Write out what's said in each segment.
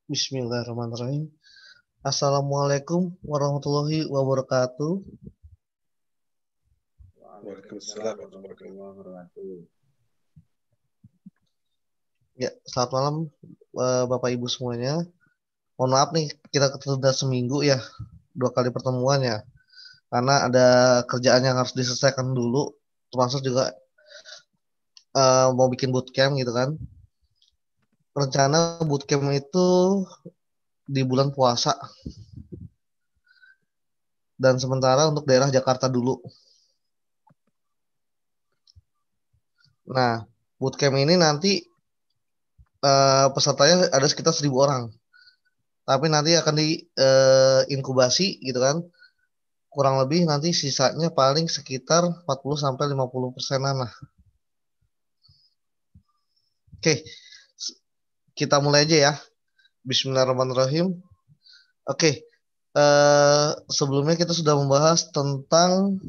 Bismillahirrahmanirrahim. Assalamualaikum warahmatullahi wabarakatuh. Waalaikumsalam warahmatullahi wabarakatuh. Ya, selamat malam Bapak Ibu semuanya. Mohon maaf nih, kita ketunda seminggu ya, 2 kali pertemuan ya. Karena ada kerjaan yang harus diselesaikan dulu, termasuk juga mau bikin bootcamp gitu kan. Rencana bootcamp itu di bulan puasa dan sementara untuk daerah Jakarta dulu. Nah, bootcamp ini nanti pesertanya ada sekitar 1.000 orang. Tapi nanti akan di inkubasi gitu kan. Kurang lebih nanti sisanya paling sekitar 40 sampai 50%-an lah. Oke, kita mulai aja ya. Bismillahirrahmanirrahim. Oke, sebelumnya kita sudah membahas tentang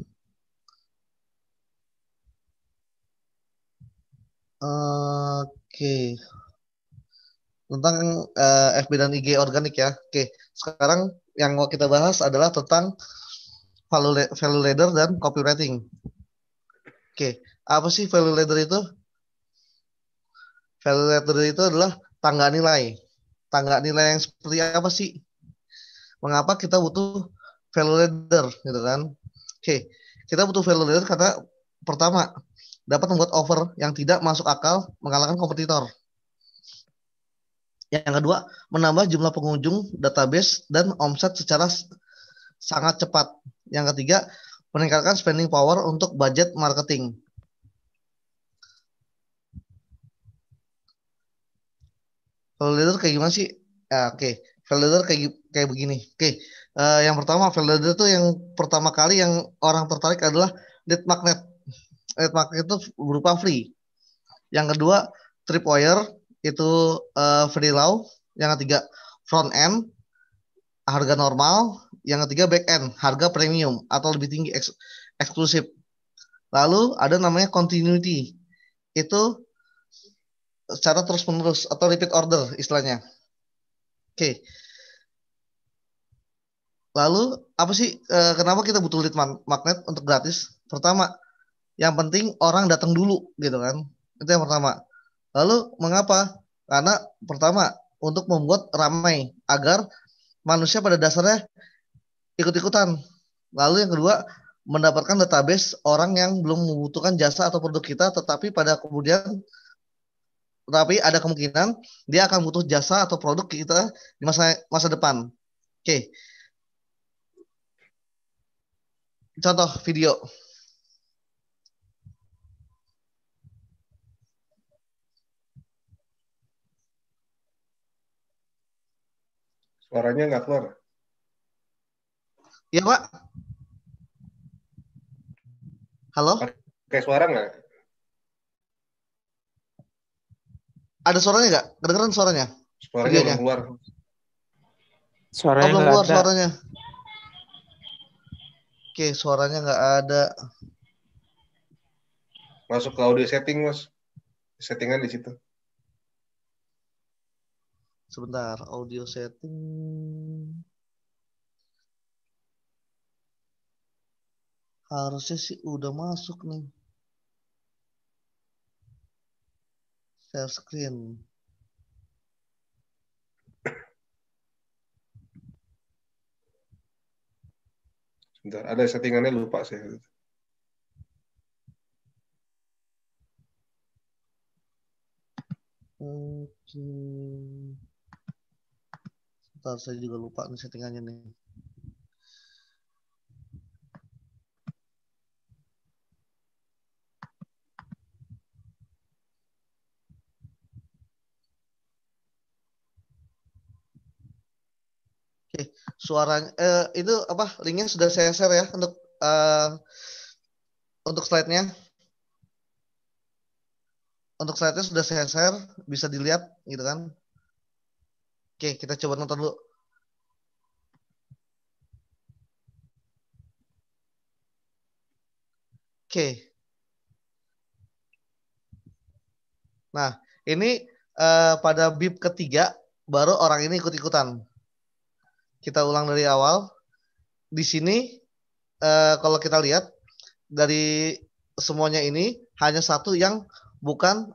oke, tentang FB dan IG organik ya. Oke, sekarang yang mau kita bahas adalah tentang value ladder dan copywriting. Oke, apa sih value ladder itu? Value ladder itu adalah tangga nilai. Tangga nilai yang seperti apa sih? Mengapa kita butuh value ladder gitu kan? Oke, kita butuh value ladder karena pertama dapat membuat offer yang tidak masuk akal mengalahkan kompetitor. Yang kedua, menambah jumlah pengunjung, database, dan omset secara sangat cepat. Yang ketiga, meningkatkan spending power untuk budget marketing. Value ladder kayak gimana sih? Ya, oke. Value ladder kayak begini. Oke. Yang pertama, value ladder itu yang pertama kali yang orang tertarik adalah lead magnet. Lead magnet itu berupa free. Yang kedua, tripwire itu free low. Yang ketiga, front end harga normal. Yang ketiga, back end harga premium atau lebih tinggi eksklusif. Lalu ada namanya continuity. Itu secara terus-menerus atau repeat order istilahnya. Oke. Lalu apa sih kenapa kita butuh lead magnet untuk gratis? Pertama, yang penting orang datang dulu gitu kan. Itu yang pertama. Lalu mengapa? Karena pertama untuk membuat ramai agar manusia pada dasarnya ikut-ikutan. Lalu yang kedua mendapatkan database orang yang belum membutuhkan jasa atau produk kita tetapi ada kemungkinan dia akan butuh jasa atau produk kita di masa masa depan. Oke, contoh video. Suaranya nggak keluar. Iya, Pak. Halo? Pakai suara nggak? Ada suaranya nggak? Kedengeran suaranya? Suaranya Videonya? belum keluar. Oh, Suaranya belum nggak keluar ada. suaranya. Oke, suaranya nggak ada. Masuk ke audio setting, Mas. Settingan di situ. Sebentar, audio setting. Harusnya sih udah masuk nih. Share screen. Sebentar, ada settingannya lupa saya. Oke. Sebentar, saya juga lupa nih settingannya nih. Oke, suaranya itu apa? Linknya sudah saya share ya untuk slide-nya. Untuk slide-nya sudah saya share, bisa dilihat gitu kan. Oke, kita coba nonton dulu. Oke. Nah, ini pada bib ketiga baru orang ini ikut-ikutan. Kita ulang dari awal. Di sini kalau kita lihat dari semuanya ini hanya satu yang bukan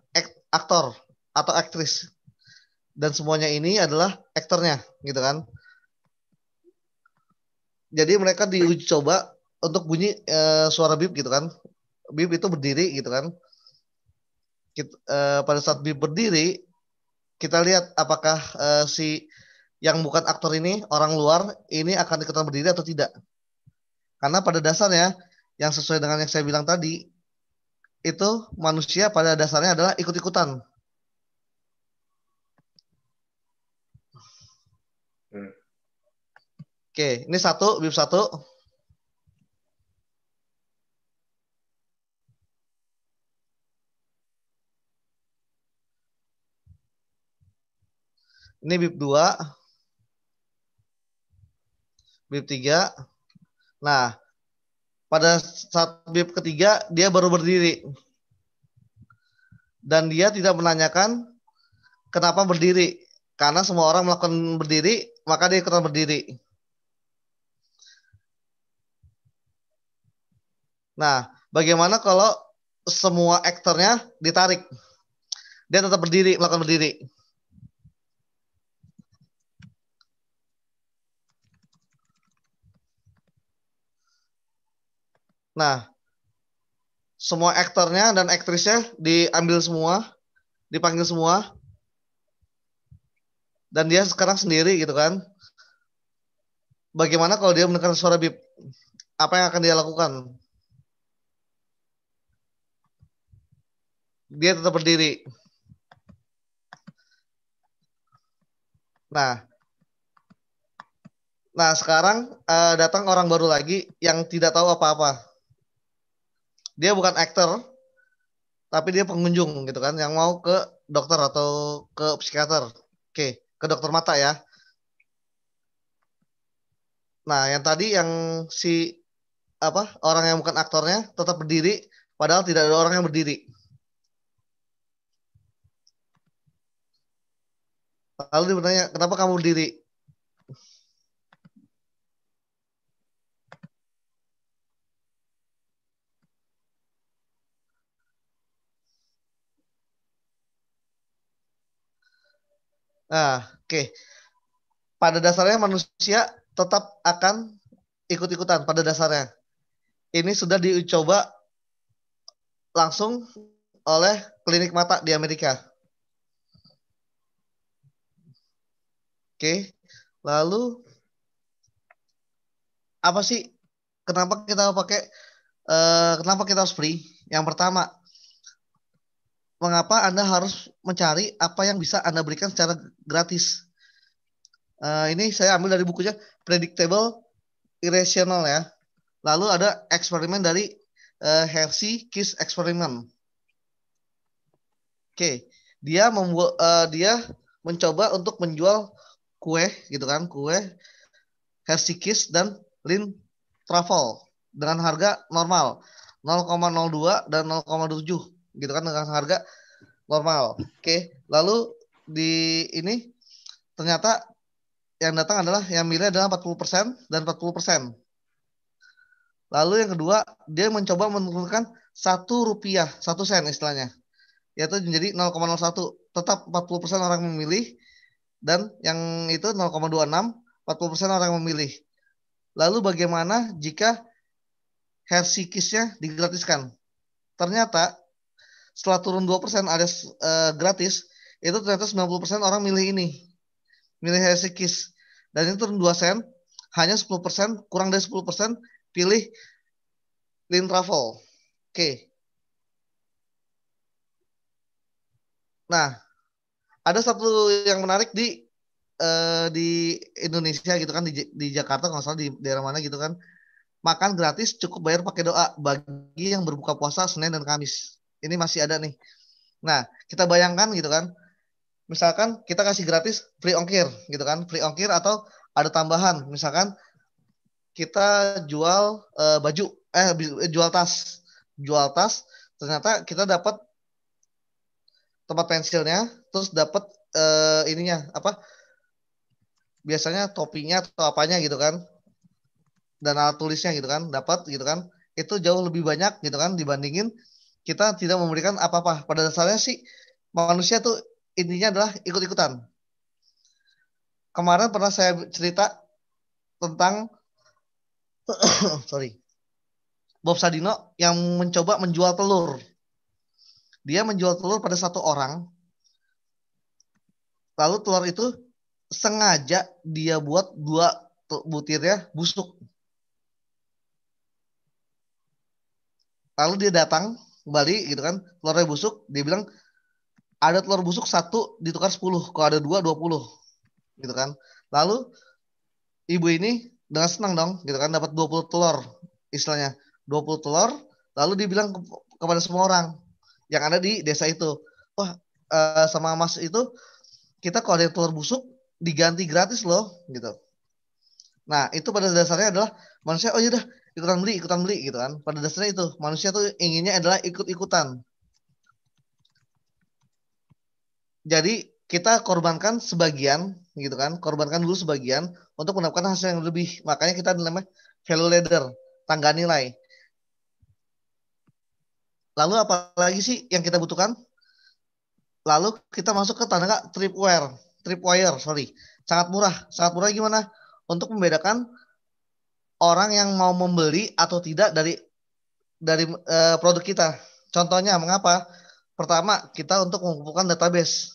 aktor atau aktris, dan semuanya ini adalah aktornya, gitu kan. Jadi mereka diuji coba untuk bunyi suara bip, gitu kan. Bip itu berdiri, gitu kan. Pada saat bip berdiri, kita lihat apakah si yang bukan aktor ini, orang luar ini akan ikutan berdiri atau tidak. Karena pada dasarnya yang sesuai dengan yang saya bilang tadi, itu manusia pada dasarnya adalah ikut-ikutan. Oke, ini satu, bip satu. Ini bip dua, bip tiga. Nah, pada saat bip ketiga dia baru berdiri. Dan dia tidak menanyakan kenapa berdiri. Karena semua orang melakukan berdiri, maka dia ikutan berdiri. Nah, bagaimana kalau semua aktornya ditarik? Dia tetap berdiri, melakukan berdiri. Nah, semua aktornya dan aktrisnya diambil semua, dipanggil semua, dan dia sekarang sendiri, gitu kan. Bagaimana kalau dia mendengar suara bip? Apa yang akan dia lakukan? Dia tetap berdiri. Nah, sekarang datang orang baru lagi yang tidak tahu apa-apa. Dia bukan aktor, tapi dia pengunjung, gitu kan, yang mau ke dokter atau ke psikiater. Oke, ke dokter mata ya. Nah, yang tadi yang si apa orang yang bukan aktornya tetap berdiri, padahal tidak ada orang yang berdiri. Lalu dia bertanya, kenapa kamu berdiri? Nah, oke. Pada dasarnya manusia tetap akan ikut-ikutan pada dasarnya. Ini sudah dicoba langsung oleh klinik mata di Amerika. Oke, lalu apa sih? Kenapa kita pakai? Kenapa kita harus free? Yang pertama, mengapa Anda harus mencari apa yang bisa Anda berikan secara gratis? Ini saya ambil dari bukunya Predictable Irrational ya. Lalu ada eksperimen dari Hershey Kiss Experiment. Oke, dia mencoba untuk menjual kue, gitu kan, kue Hershey Kiss dan Lindt Truffle dengan harga normal 0,02 dan 0,7, gitu kan, dengan harga normal. Oke, lalu di ini ternyata yang datang adalah yang milih adalah 40% dan 40%. Lalu yang kedua, dia mencoba menurunkan 1 rupiah, 1 sen istilahnya, yaitu menjadi 0,01. Tetap 40% orang memilih, dan yang itu 0,26, 40% orang yang memilih. Lalu bagaimana jika Hershey Kiss-nya digratiskan? Ternyata setelah turun 2% alias gratis, itu ternyata 90% orang milih ini, milih Hershey Kiss. Dan itu turun 2 sen, hanya 10%, kurang dari 10% pilih Lindt Truffle. Oke. Nah, ada satu yang menarik di Indonesia, gitu kan, di Jakarta kalau nggak salah, di daerah mana gitu kan, makan gratis cukup bayar pakai doa bagi yang berbuka puasa Senin dan Kamis. Ini masih ada nih. Nah, kita bayangkan, gitu kan, misalkan kita kasih gratis free ongkir, gitu kan, free ongkir, atau ada tambahan, misalkan kita jual baju, jual tas, ternyata kita dapat tempat pensilnya, terus dapat ininya apa biasanya topinya atau apanya gitu kan, dan alat tulisnya gitu kan, dapat gitu kan, itu jauh lebih banyak gitu kan dibandingin kita tidak memberikan apa-apa. Pada dasarnya sih manusia tuh intinya adalah ikut-ikutan. Kemarin pernah saya cerita tentang sorry, Bob Sadino yang mencoba menjual telur. Dia menjual telur pada satu orang, lalu telur itu sengaja dia buat dua butirnya busuk. Lalu dia datang kembali gitu kan, telurnya busuk, dia bilang ada telur busuk satu ditukar 10, kalau ada dua 20 gitu kan. Lalu ibu ini dengan senang dong gitu kan dapat 20 telur istilahnya, 20 telur, lalu dia bilang kepada semua orang yang ada di desa itu, wah, sama mas itu kita kalau ada telur busuk diganti gratis loh gitu. Nah itu pada dasarnya adalah manusia, oh yaudah ikutan beli gitu kan. Pada dasarnya itu manusia tuh inginnya adalah ikut-ikutan. Jadi kita korbankan sebagian gitu kan, korbankan dulu sebagian untuk mendapatkan hasil yang lebih. Makanya kita namanya value ladder, tangga nilai. Lalu apalagi sih yang kita butuhkan? Lalu kita masuk ke tangga tripwire, sorry. Sangat murah gimana? Untuk membedakan orang yang mau membeli atau tidak dari produk kita. Contohnya mengapa? Pertama, kita untuk mengumpulkan database.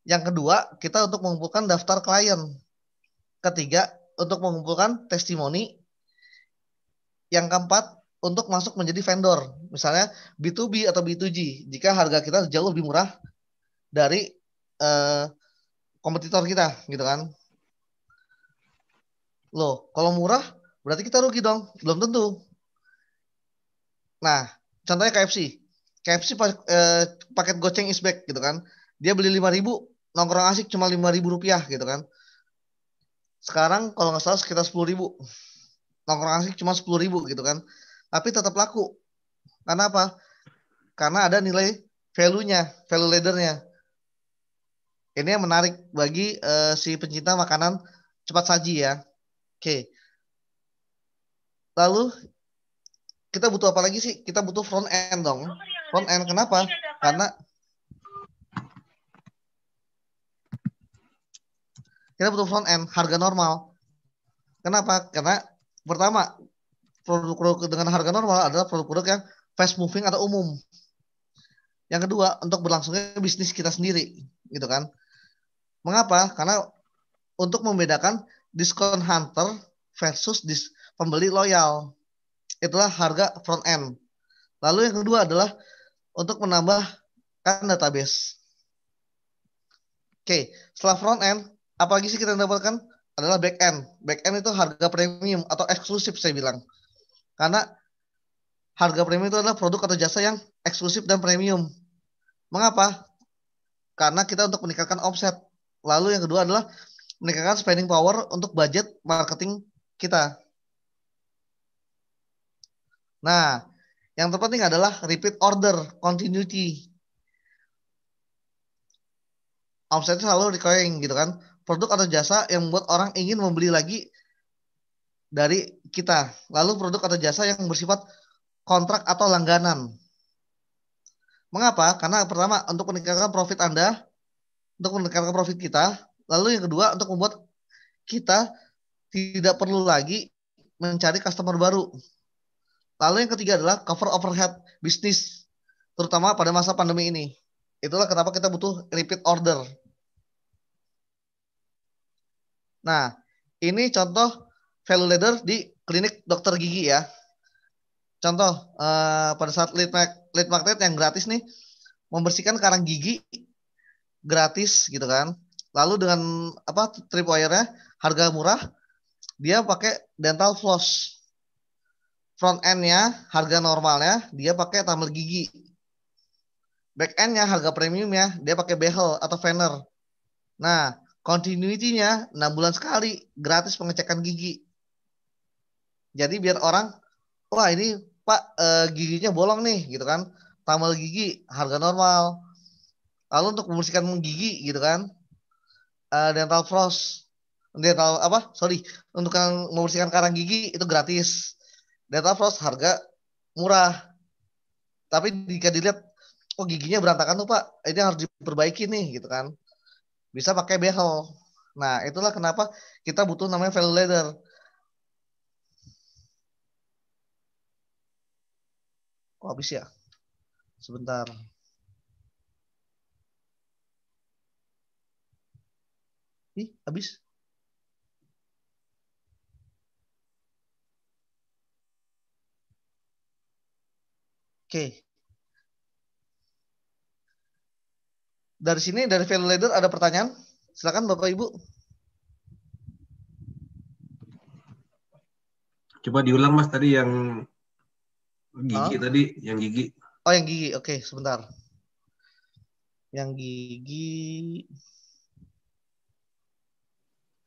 Yang kedua, kita untuk mengumpulkan daftar klien. Ketiga, untuk mengumpulkan testimoni. Yang keempat, untuk masuk menjadi vendor. Misalnya B2B atau B2G. Jika harga kita jauh lebih murah dari eh, kompetitor kita, gitu kan. Loh, kalau murah berarti kita rugi dong. Belum tentu. Nah, contohnya KFC. KFC paket goceng is back gitu kan. Dia beli 5.000, nongkrong asik cuma 5.000 rupiah gitu kan. Sekarang kalau nggak salah sekitar 10.000. Nongkrong asik cuma 10.000 gitu kan. Tapi tetap laku. Karena apa? Karena ada nilai value-nya, value ladder-nya. Ini yang menarik bagi si pencinta makanan cepat saji ya. Oke. Lalu kita butuh apa lagi sih? Kita butuh front end dong. Front end kenapa? Karena kita butuh front end harga normal. Kenapa? Karena pertama, produk-produk dengan harga normal adalah produk-produk yang fast moving atau umum. Yang kedua, untuk berlangsungnya bisnis kita sendiri, gitu kan? Mengapa? Karena untuk membedakan diskon hunter versus pembeli loyal. Itulah harga front end. Lalu yang kedua adalah untuk menambahkan database. Oke, setelah front end, apa lagi sih kita dapatkan? Adalah back end. Back end itu harga premium atau eksklusif saya bilang. Karena harga premium itu adalah produk atau jasa yang eksklusif dan premium. Mengapa? Karena kita untuk meningkatkan offset. Lalu yang kedua adalah meningkatkan spending power untuk budget marketing kita. Nah, yang terpenting adalah repeat order continuity. Offset itu selalu recurring gitu kan. Produk atau jasa yang membuat orang ingin membeli lagi dari kita. Lalu produk atau jasa yang bersifat kontrak atau langganan. Mengapa? Karena pertama untuk meningkatkan profit Anda, untuk meningkatkan profit kita. Lalu yang kedua untuk membuat kita tidak perlu lagi mencari customer baru. Lalu yang ketiga adalah cover overhead bisnis, terutama pada masa pandemi ini. Itulah kenapa kita butuh repeat order. Nah, ini contoh value ladder di klinik dokter gigi ya. Contoh, pada saat lead magnet yang gratis nih, membersihkan karang gigi gratis gitu kan. Lalu dengan apa tripwire-nya harga murah, dia pakai dental floss. Front end-nya harga normalnya dia pakai tumbler gigi. Back end-nya harga premiumnya dia pakai behel atau veneer. Nah, continuity-nya 6 bulan sekali gratis pengecekan gigi. Jadi biar orang, wah ini Pak giginya bolong nih gitu kan. Tumbler gigi harga normal. Lalu untuk membersihkan gigi gitu kan, dental floss Dental apa? Sorry, untuk yang membersihkan karang gigi itu gratis. Dental floss harga murah. Tapi jika dilihat, oh giginya berantakan tuh Pak, ini harus diperbaiki nih gitu kan. Bisa pakai behel. Nah, itulah kenapa kita butuh namanya value ladder. Oh, habis ya? Sebentar. Ih, habis. Oke. Dari sini, dari value ladder ada pertanyaan? Silakan Bapak Ibu. Coba diulang Mas tadi yang gigi Hah? tadi, yang gigi. Oh, yang gigi. Oke, sebentar. Yang gigi.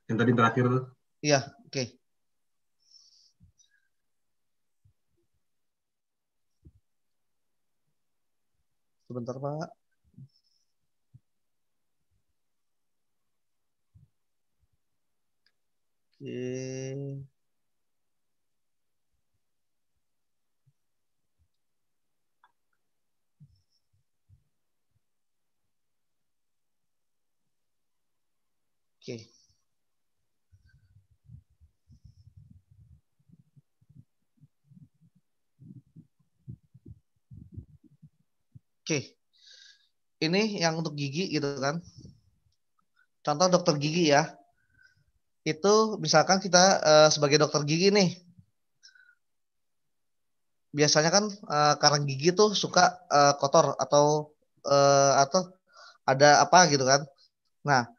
Yang tadi terakhir tuh. Iya, oke. Sebentar, Pak. Oke. Oke. Oke. Ini yang untuk gigi gitu kan. Contoh dokter gigi ya. Itu misalkan kita sebagai dokter gigi nih, biasanya kan karang gigi tuh suka kotor atau ada apa gitu kan. Nah,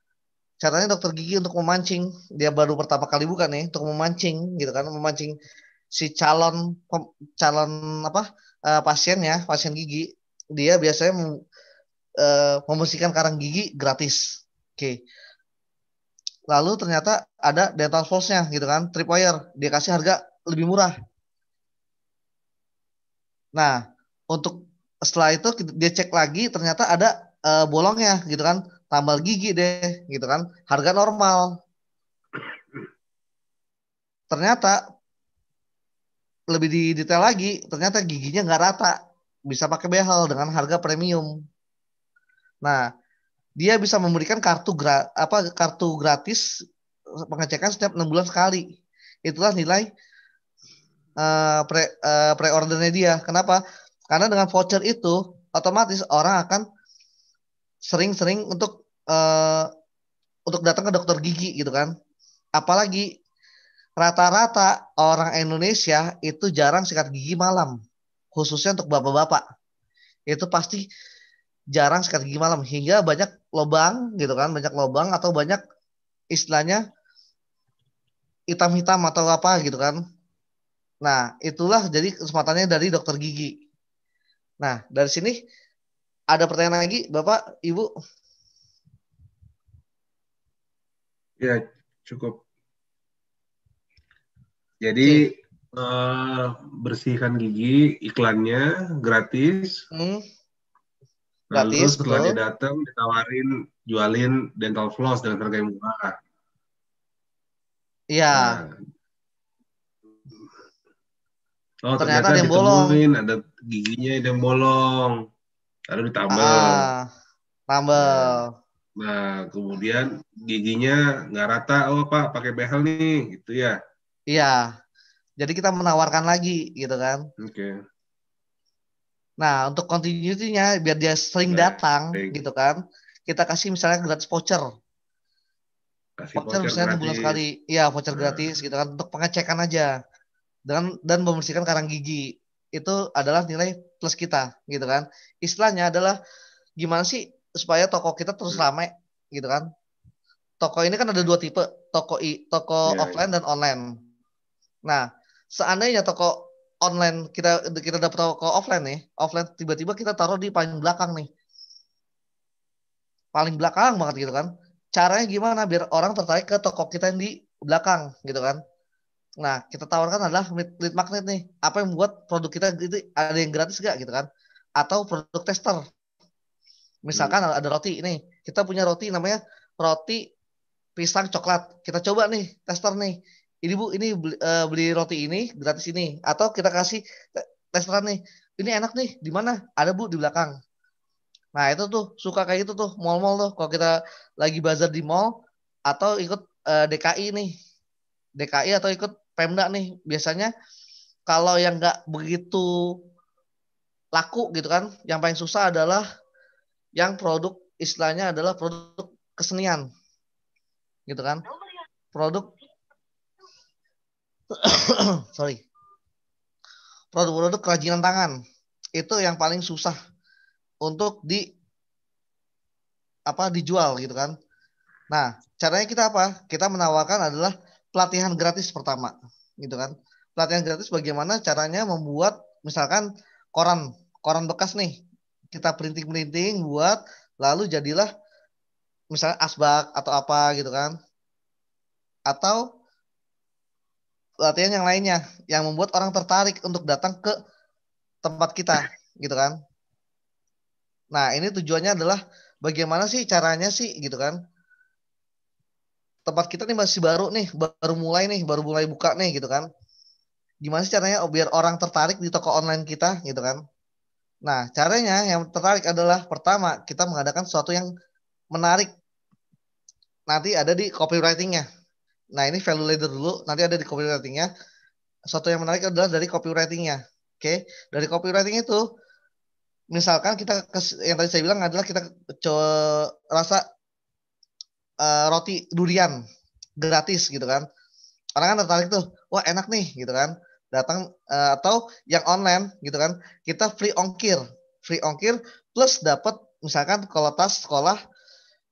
caranya dokter gigi untuk memancing, dia baru pertama kali buka nih, untuk memancing gitu kan, memancing si calon apa pasien ya, pasien gigi, dia biasanya membersihkan karang gigi gratis. Oke. Lalu ternyata ada dental floss-nya gitu kan, tripwire, dia kasih harga lebih murah. Nah, untuk setelah itu dia cek lagi ternyata ada bolongnya gitu kan, tambal gigi deh gitu kan, harga normal. Ternyata lebih di detail lagi, ternyata giginya nggak rata, bisa pakai behel dengan harga premium. Nah, dia bisa memberikan kartu gratis pengecekan setiap 6 bulan sekali. Itulah nilai pre-ordernya dia. Kenapa? Karena dengan voucher itu otomatis orang akan sering-sering untuk datang ke dokter gigi gitu kan. Apalagi rata-rata orang Indonesia itu jarang sikat gigi malam, khususnya untuk bapak-bapak. Itu pasti jarang sikat gigi malam hingga banyak lobang gitu kan, banyak lobang atau banyak istilahnya hitam-hitam atau apa gitu kan. Nah, itulah jadi kesempatannya dari dokter gigi. Nah, dari sini ada pertanyaan lagi, Bapak, Ibu? Ya, cukup. Jadi Oke. eh, bersihkan gigi iklannya gratis. Hmm, Lalu gratis, setelah dia betul. datang ditawarin jualin dental floss dengan harga yang murah. Iya, Nah, oh ternyata ternyata ada yang bolong. ditemuin ada giginya ada yang bolong, lalu ditambal. Nah, Tambal. nah kemudian giginya nggak rata, oh Pak pakai behel nih, gitu ya. Iya, jadi kita menawarkan lagi gitu kan. Oke, Nah, untuk continuity-nya biar dia sering datang baik. gitu kan. Kita kasih misalnya gratis voucher. Kasih Voucher voucher misalnya 6 bulan sekali. gratis. Iya, voucher Nah, gratis gitu kan untuk pengecekan aja. Dan membersihkan karang gigi. Itu adalah nilai plus kita gitu kan. Istilahnya adalah gimana sih supaya toko kita terus hmm, ramai gitu kan. Toko ini kan ada dua tipe, toko ya, offline ya. dan online. Nah, seandainya toko online kita dapat toko offline nih, offline tiba-tiba kita taruh di paling belakang nih, paling belakang banget gitu kan. Caranya gimana biar orang tertarik ke toko kita yang di belakang gitu kan. Nah, kita tawarkan adalah lead magnet nih. Apa yang membuat produk kita itu ada yang gratis gak gitu kan? Atau produk tester. Hmm, Misalkan ada roti nih. Kita punya roti namanya roti pisang coklat. Kita coba nih, tester nih. Ini Bu, ini beli roti ini gratis ini. Atau kita kasih testeran nih. Ini enak nih, di mana? Ada Bu di belakang. Nah itu tuh suka kayak gitu tuh mall-mall tuh. Kalau kita lagi bazar di mall atau ikut DKI nih, DKI atau ikut Pemda nih. Biasanya kalau yang nggak begitu laku gitu kan, yang paling susah adalah yang produk istilahnya adalah produk kesenian gitu kan. Produk sorry, produk-produk kerajinan tangan itu yang paling susah untuk dijual gitu kan. Nah, caranya kita apa? Kita menawarkan adalah pelatihan gratis pertama, gitu kan. Pelatihan gratis bagaimana caranya membuat misalkan koran, koran bekas nih. Kita printing-printing buat lalu jadilah misalnya asbak atau apa gitu kan. Atau pelatihan yang lainnya yang membuat orang tertarik untuk datang ke tempat kita, gitu kan. Nah, ini tujuannya adalah bagaimana sih caranya sih gitu kan. Tempat kita nih masih baru nih, baru mulai buka nih gitu kan. Gimana sih caranya biar orang tertarik di toko online kita gitu kan. Nah, caranya yang tertarik adalah pertama, kita mengadakan sesuatu yang menarik. Nanti ada di copywritingnya. Nah, ini value ladder dulu, nanti ada di copywritingnya. Sesuatu yang menarik adalah dari copywritingnya. Oke, dari copywriting itu, misalkan yang tadi saya bilang adalah kita rasa roti durian gratis gitu kan. Orang kan tertarik tuh, wah enak nih gitu kan. Datang atau yang online gitu kan, kita free ongkir plus dapat misalkan kalau tas sekolah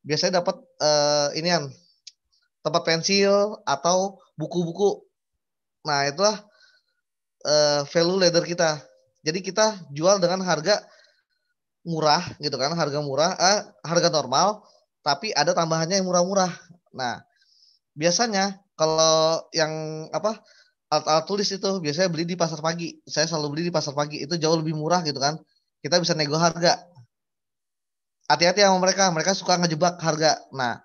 biasanya dapat inian tempat pensil atau buku-buku. Nah itulah value ladder kita. Jadi kita jual dengan harga murah gitu kan, harga normal, tapi ada tambahannya yang murah-murah. Nah biasanya kalau yang apa alat-alat tulis itu biasanya beli di pasar pagi. Saya selalu beli di pasar pagi. Itu jauh lebih murah gitu kan. Kita bisa nego harga. Hati-hati sama mereka. Mereka suka ngejebak harga. Nah,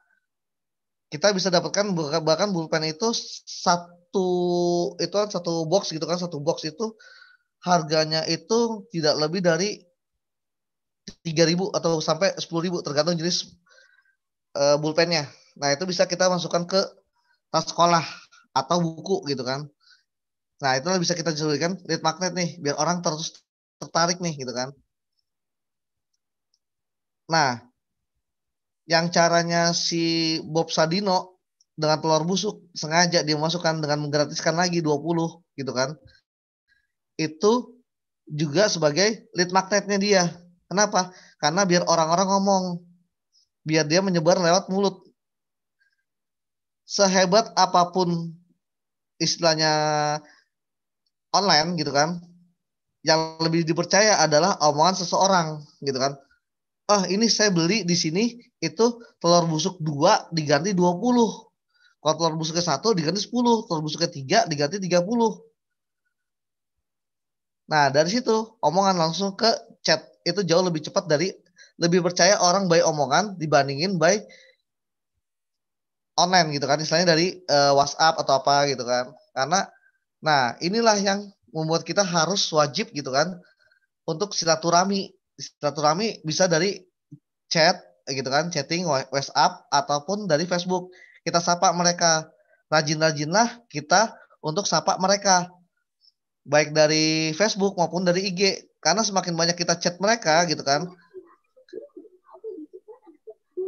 kita bisa dapatkan bahkan pulpen itu satu box gitu kan. Satu box itu harganya itu tidak lebih dari 3.000 atau sampai 10.000 tergantung jenis pulpennya. Nah, itu bisa kita masukkan ke tas sekolah atau buku gitu kan. Nah, itu bisa kita jadikan lead magnet nih, biar orang terus tertarik nih gitu kan. Nah, yang caranya si Bob Sadino dengan telur busuk sengaja dia masukkan dengan menggratiskan lagi 20 gitu kan. Itu juga sebagai lead magnetnya dia. Kenapa? Karena biar orang-orang ngomong, biar dia menyebar lewat mulut. Sehebat apapun istilahnya online gitu kan, yang lebih dipercaya adalah omongan seseorang gitu kan. Ah ini saya beli di sini itu telur busuk 2 diganti 20. Kalau telur busuknya 1 diganti 10, telur busuknya 3 diganti 30. Nah dari situ omongan langsung ke chat itu jauh lebih cepat lebih percaya orang by omongan dibandingin by online gitu kan, istilahnya dari WhatsApp atau apa gitu kan. Karena nah inilah yang membuat kita harus wajib gitu kan untuk silaturahmi. Silaturahmi bisa dari chat gitu kan, chatting WhatsApp ataupun dari Facebook. Kita sapa mereka. Rajin-rajinlah kita untuk sapa mereka baik dari Facebook maupun dari IG. Karena semakin banyak kita chat mereka gitu kan,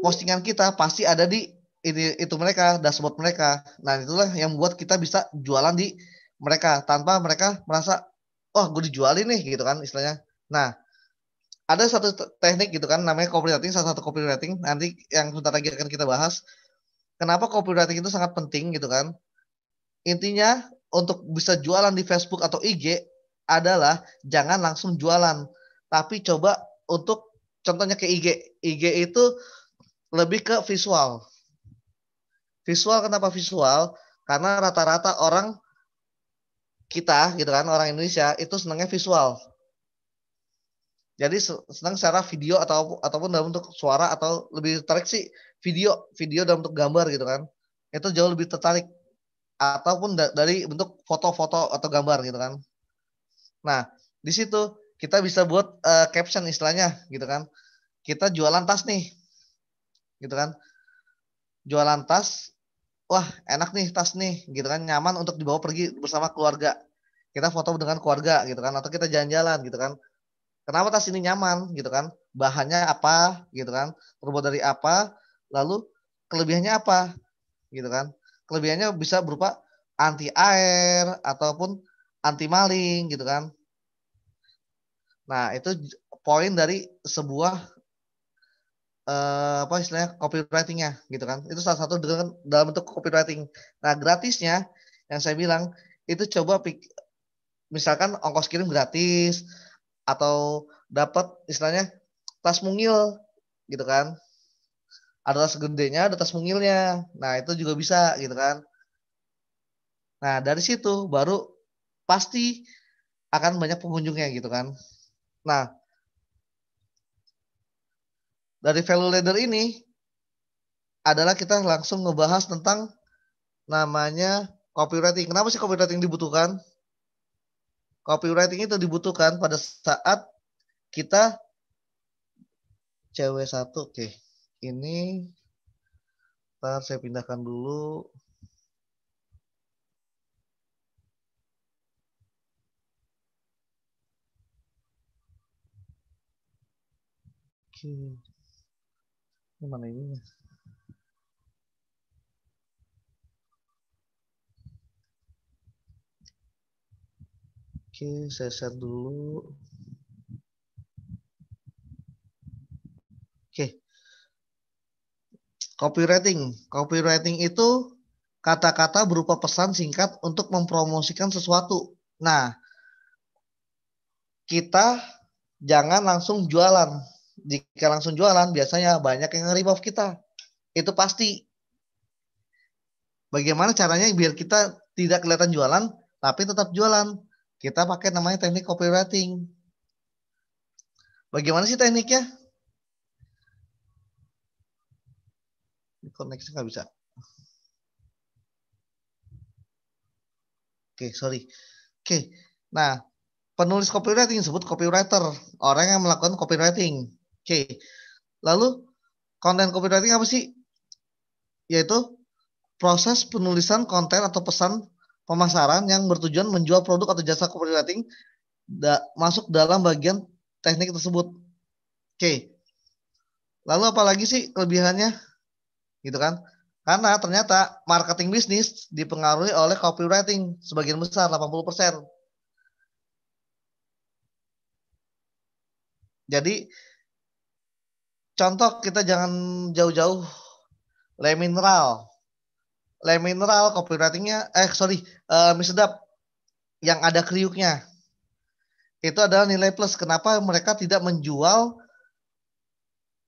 postingan kita pasti ada di itu mereka, dashboard mereka. Nah, itulah yang membuat kita bisa jualan di mereka tanpa mereka merasa oh, gue dijualin nih gitu kan istilahnya. Nah, ada satu teknik gitu kan namanya copywriting, salah satu copywriting nanti yang sebentar lagi akan kita bahas. Kenapa copywriting itu sangat penting gitu kan? Intinya untuk bisa jualan di Facebook atau IG adalah jangan langsung jualan, tapi coba untuk contohnya ke IG. IG itu lebih ke visual. Visual kenapa visual? Karena rata-rata orang kita gitu kan orang Indonesia itu senangnya visual. Jadi senang secara video ataupun dalam bentuk suara atau lebih tertarik sih video dalam bentuk gambar gitu kan. itu jauh lebih tertarik, ataupun dari bentuk foto-foto atau gambar gitu kan. Nah, di situ kita bisa buat caption istilahnya gitu kan. Kita jualan tas nih, gitu kan. Jualan tas, wah enak nih tas nih, gitu kan. Nyaman untuk dibawa pergi bersama keluarga. Kita foto dengan keluarga gitu kan, atau kita jalan-jalan gitu kan. Kenapa tas ini nyaman gitu kan? Bahannya apa gitu kan? Terbuat dari apa? Lalu kelebihannya apa gitu kan? Kelebihannya bisa berupa anti air ataupun anti maling gitu kan. Nah, itu poin dari sebuah apa istilahnya copywritingnya gitu kan. Itu salah satu dengan dalam bentuk copywriting. Nah, gratisnya yang saya bilang itu coba misalkan ongkos kirim gratis atau dapat istilahnya tas mungil gitu kan. Ada tas gedenya, ada tas mungilnya. Nah, itu juga bisa gitu kan. Nah, dari situ baru pasti akan banyak pengunjungnya gitu kan. Nah, dari value ladder ini adalah kita langsung ngebahas tentang namanya copywriting. Kenapa sih copywriting dibutuhkan? Copywriting itu dibutuhkan pada saat kita cewek satu. Oke, ini ntar saya pindahkan dulu. Oke, ini mana ini? Oke, saya share dulu. Oke, copywriting. Copywriting itu kata-kata berupa pesan singkat untuk mempromosikan sesuatu. Nah, kita jangan langsung jualan. Jika langsung jualan, biasanya banyak yang nge-rebuff kita. Itu pasti. Bagaimana caranya biar kita tidak kelihatan jualan, tapi tetap jualan? Kita pakai namanya teknik copywriting. Bagaimana sih tekniknya? Koneksi nggak bisa. Oke, sorry. Oke, nah penulis copywriting disebut copywriter, orang yang melakukan copywriting. Oke, lalu konten copywriting apa sih? Yaitu proses penulisan konten atau pesan pemasaran yang bertujuan menjual produk atau jasa copywriting masuk dalam bagian teknik tersebut. Oke, lalu apalagi sih kelebihannya? Gitu kan? Karena ternyata marketing bisnis dipengaruhi oleh copywriting sebagian besar 80%. Jadi contoh kita jangan jauh-jauh Le Mineral. Le Mineral copywritingnya sorry mie sedap yang ada kriuknya. Itu adalah nilai plus kenapa mereka tidak menjual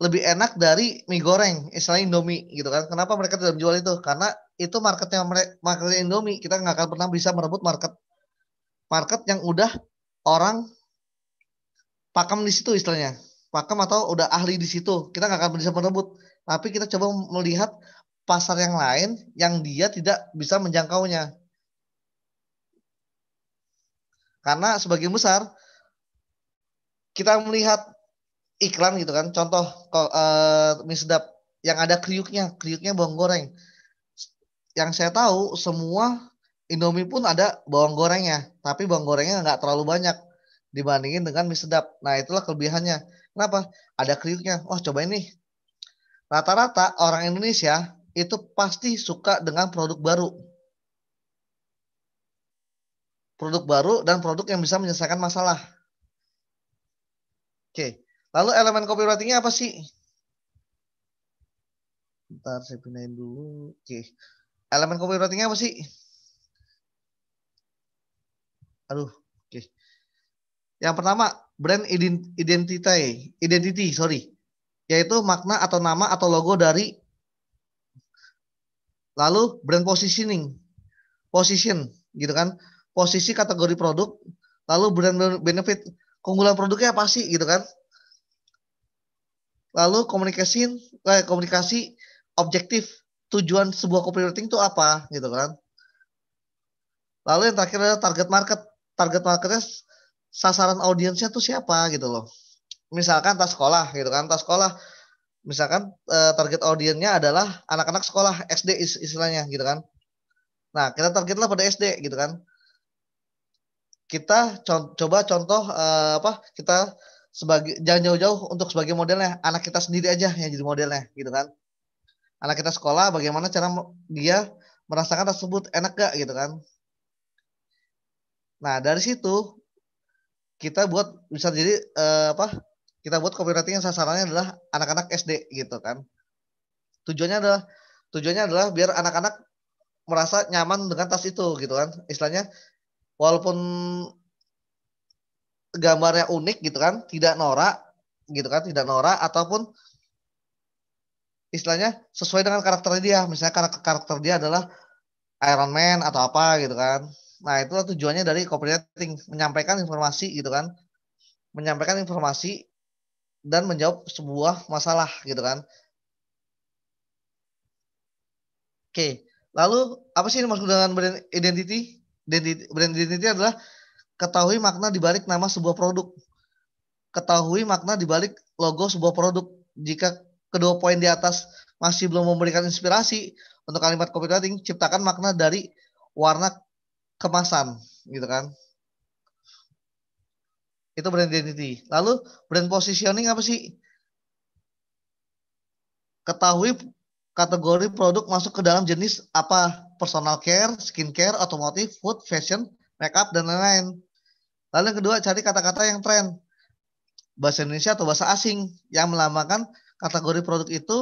lebih enak dari mie goreng, istilahnya Indomie gitu kan. Kenapa mereka tidak menjual itu? Karena itu marketnya Indomie. Kita nggak akan pernah bisa merebut market market yang udah orang pakem di situ istilahnya. Pakem atau udah ahli di situ. Kita nggak akan bisa merebut. Tapi kita coba melihat pasar yang lain yang dia tidak bisa menjangkaunya. Karena sebagian besar kita melihat iklan gitu kan. Contoh mie sedap yang ada kriuknya, kriuknya bawang goreng. Yang saya tahu semua Indomie pun ada bawang gorengnya, tapi bawang gorengnya nggak terlalu banyak dibandingin dengan mie sedap. Nah, itulah kelebihannya. Kenapa? Ada kriuknya. Wah, coba ini. Rata-rata orang Indonesia itu pasti suka dengan produk baru. Produk baru dan produk yang bisa menyelesaikan masalah. Oke. Lalu elemen copywritingnya apa sih? Bentar, saya pindahin dulu. Oke. Elemen copywritingnya apa sih? Aduh, oke. Yang pertama, brand identity, sorry. Yaitu makna atau nama atau logo dari. Lalu brand position gitu kan. Posisi kategori produk, lalu brand benefit, keunggulan produknya apa sih gitu kan. Lalu komunikasi objektif. tujuan sebuah copywriting itu apa gitu kan. Lalu yang terakhir adalah target market. Target marketnya sasaran audiensnya tuh siapa gitu loh. Misalkan tas sekolah gitu kan, tas sekolah. Misalkan target audiensnya adalah anak-anak sekolah SD istilahnya gitu kan. Nah, kita targetlah pada SD gitu kan. Kita coba contoh apa? Kita sebagai jangan jauh-jauh untuk sebagai modelnya, anak kita sendiri aja yang jadi modelnya gitu kan. Anak kita sekolah bagaimana cara dia merasakan tersebut enak gak gitu kan. Nah, dari situ kita buat bisa jadi apa? Kita buat copywriting yang sasarannya adalah anak-anak SD gitu kan. Tujuannya adalah tujuannya adalah biar anak-anak merasa nyaman dengan tas itu gitu kan. Istilahnya walaupun gambarnya unik gitu kan, tidak norak gitu kan, tidak norak ataupun istilahnya sesuai dengan karakter dia. Misalnya karakter dia adalah Iron Man atau apa gitu kan. Nah, itulah tujuannya dari copywriting, menyampaikan informasi gitu kan. Menyampaikan informasi dan menjawab sebuah masalah gitu kan. Oke. Lalu apa sih yang dimaksud dengan brand identity? Brand identity adalah ketahui makna dibalik nama sebuah produk. Ketahui makna dibalik logo sebuah produk. Jika kedua poin di atas masih belum memberikan inspirasi untuk kalimat copywriting, ciptakan makna dari warna kemasan, gitu kan? Itu brand identity. Lalu brand positioning apa sih? Ketahui kategori produk masuk ke dalam jenis apa? Personal care, skincare, otomotif, food, fashion, makeup, dan lain-lain. Lalu yang kedua, cari kata-kata yang tren. Bahasa Indonesia atau bahasa asing yang melambangkan kategori produk itu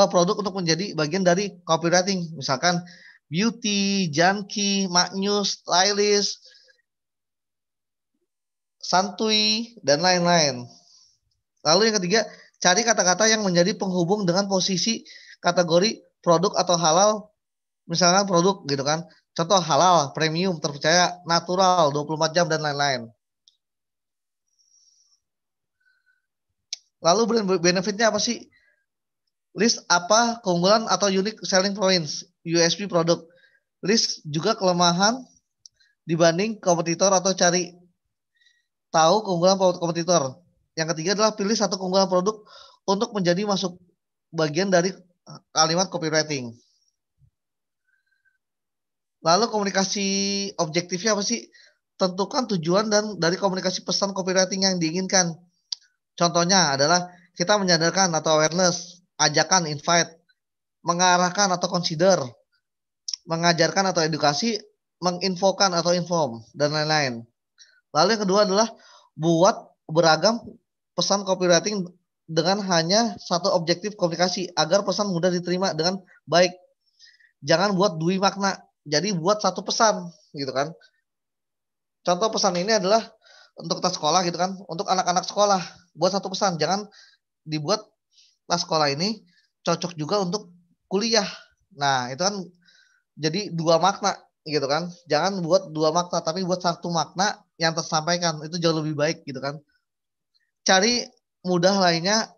produk untuk menjadi bagian dari copywriting. Misalkan beauty, junkie, maknyus, stylish, santuy, dan lain-lain. Lalu yang ketiga, cari kata-kata yang menjadi penghubung dengan posisi kategori produk atau halal. Misalkan produk gitu kan. Contoh halal, premium, terpercaya, natural, 24 jam, dan lain-lain. Lalu benefitnya apa sih? List apa keunggulan atau unique selling points, USP produk. List juga kelemahan dibanding kompetitor atau cari tahu keunggulan kompetitor. Yang ketiga adalah pilih satu keunggulan produk untuk menjadi masuk bagian dari kalimat copywriting. Lalu komunikasi objektifnya apa sih? Tentukan tujuan dan dari komunikasi pesan copywriting yang diinginkan. Contohnya adalah kita menyadarkan atau awareness, ajakan, invite, mengarahkan atau consider, mengajarkan atau edukasi, menginfokan atau inform, dan lain-lain. Lalu yang kedua adalah buat beragam pesan copywriting dengan hanya satu objektif komunikasi agar pesan mudah diterima dengan baik. Jangan buat dua makna, jadi buat satu pesan gitu kan. Contoh pesan ini adalah untuk tas sekolah gitu kan, untuk anak-anak sekolah. Buat satu pesan, jangan dibuat tas sekolah ini cocok juga untuk kuliah. Nah, itu kan jadi dua makna gitu kan. Jangan buat dua makna, tapi buat satu makna yang tersampaikan. Itu jauh lebih baik gitu kan. Cari mudah lainnya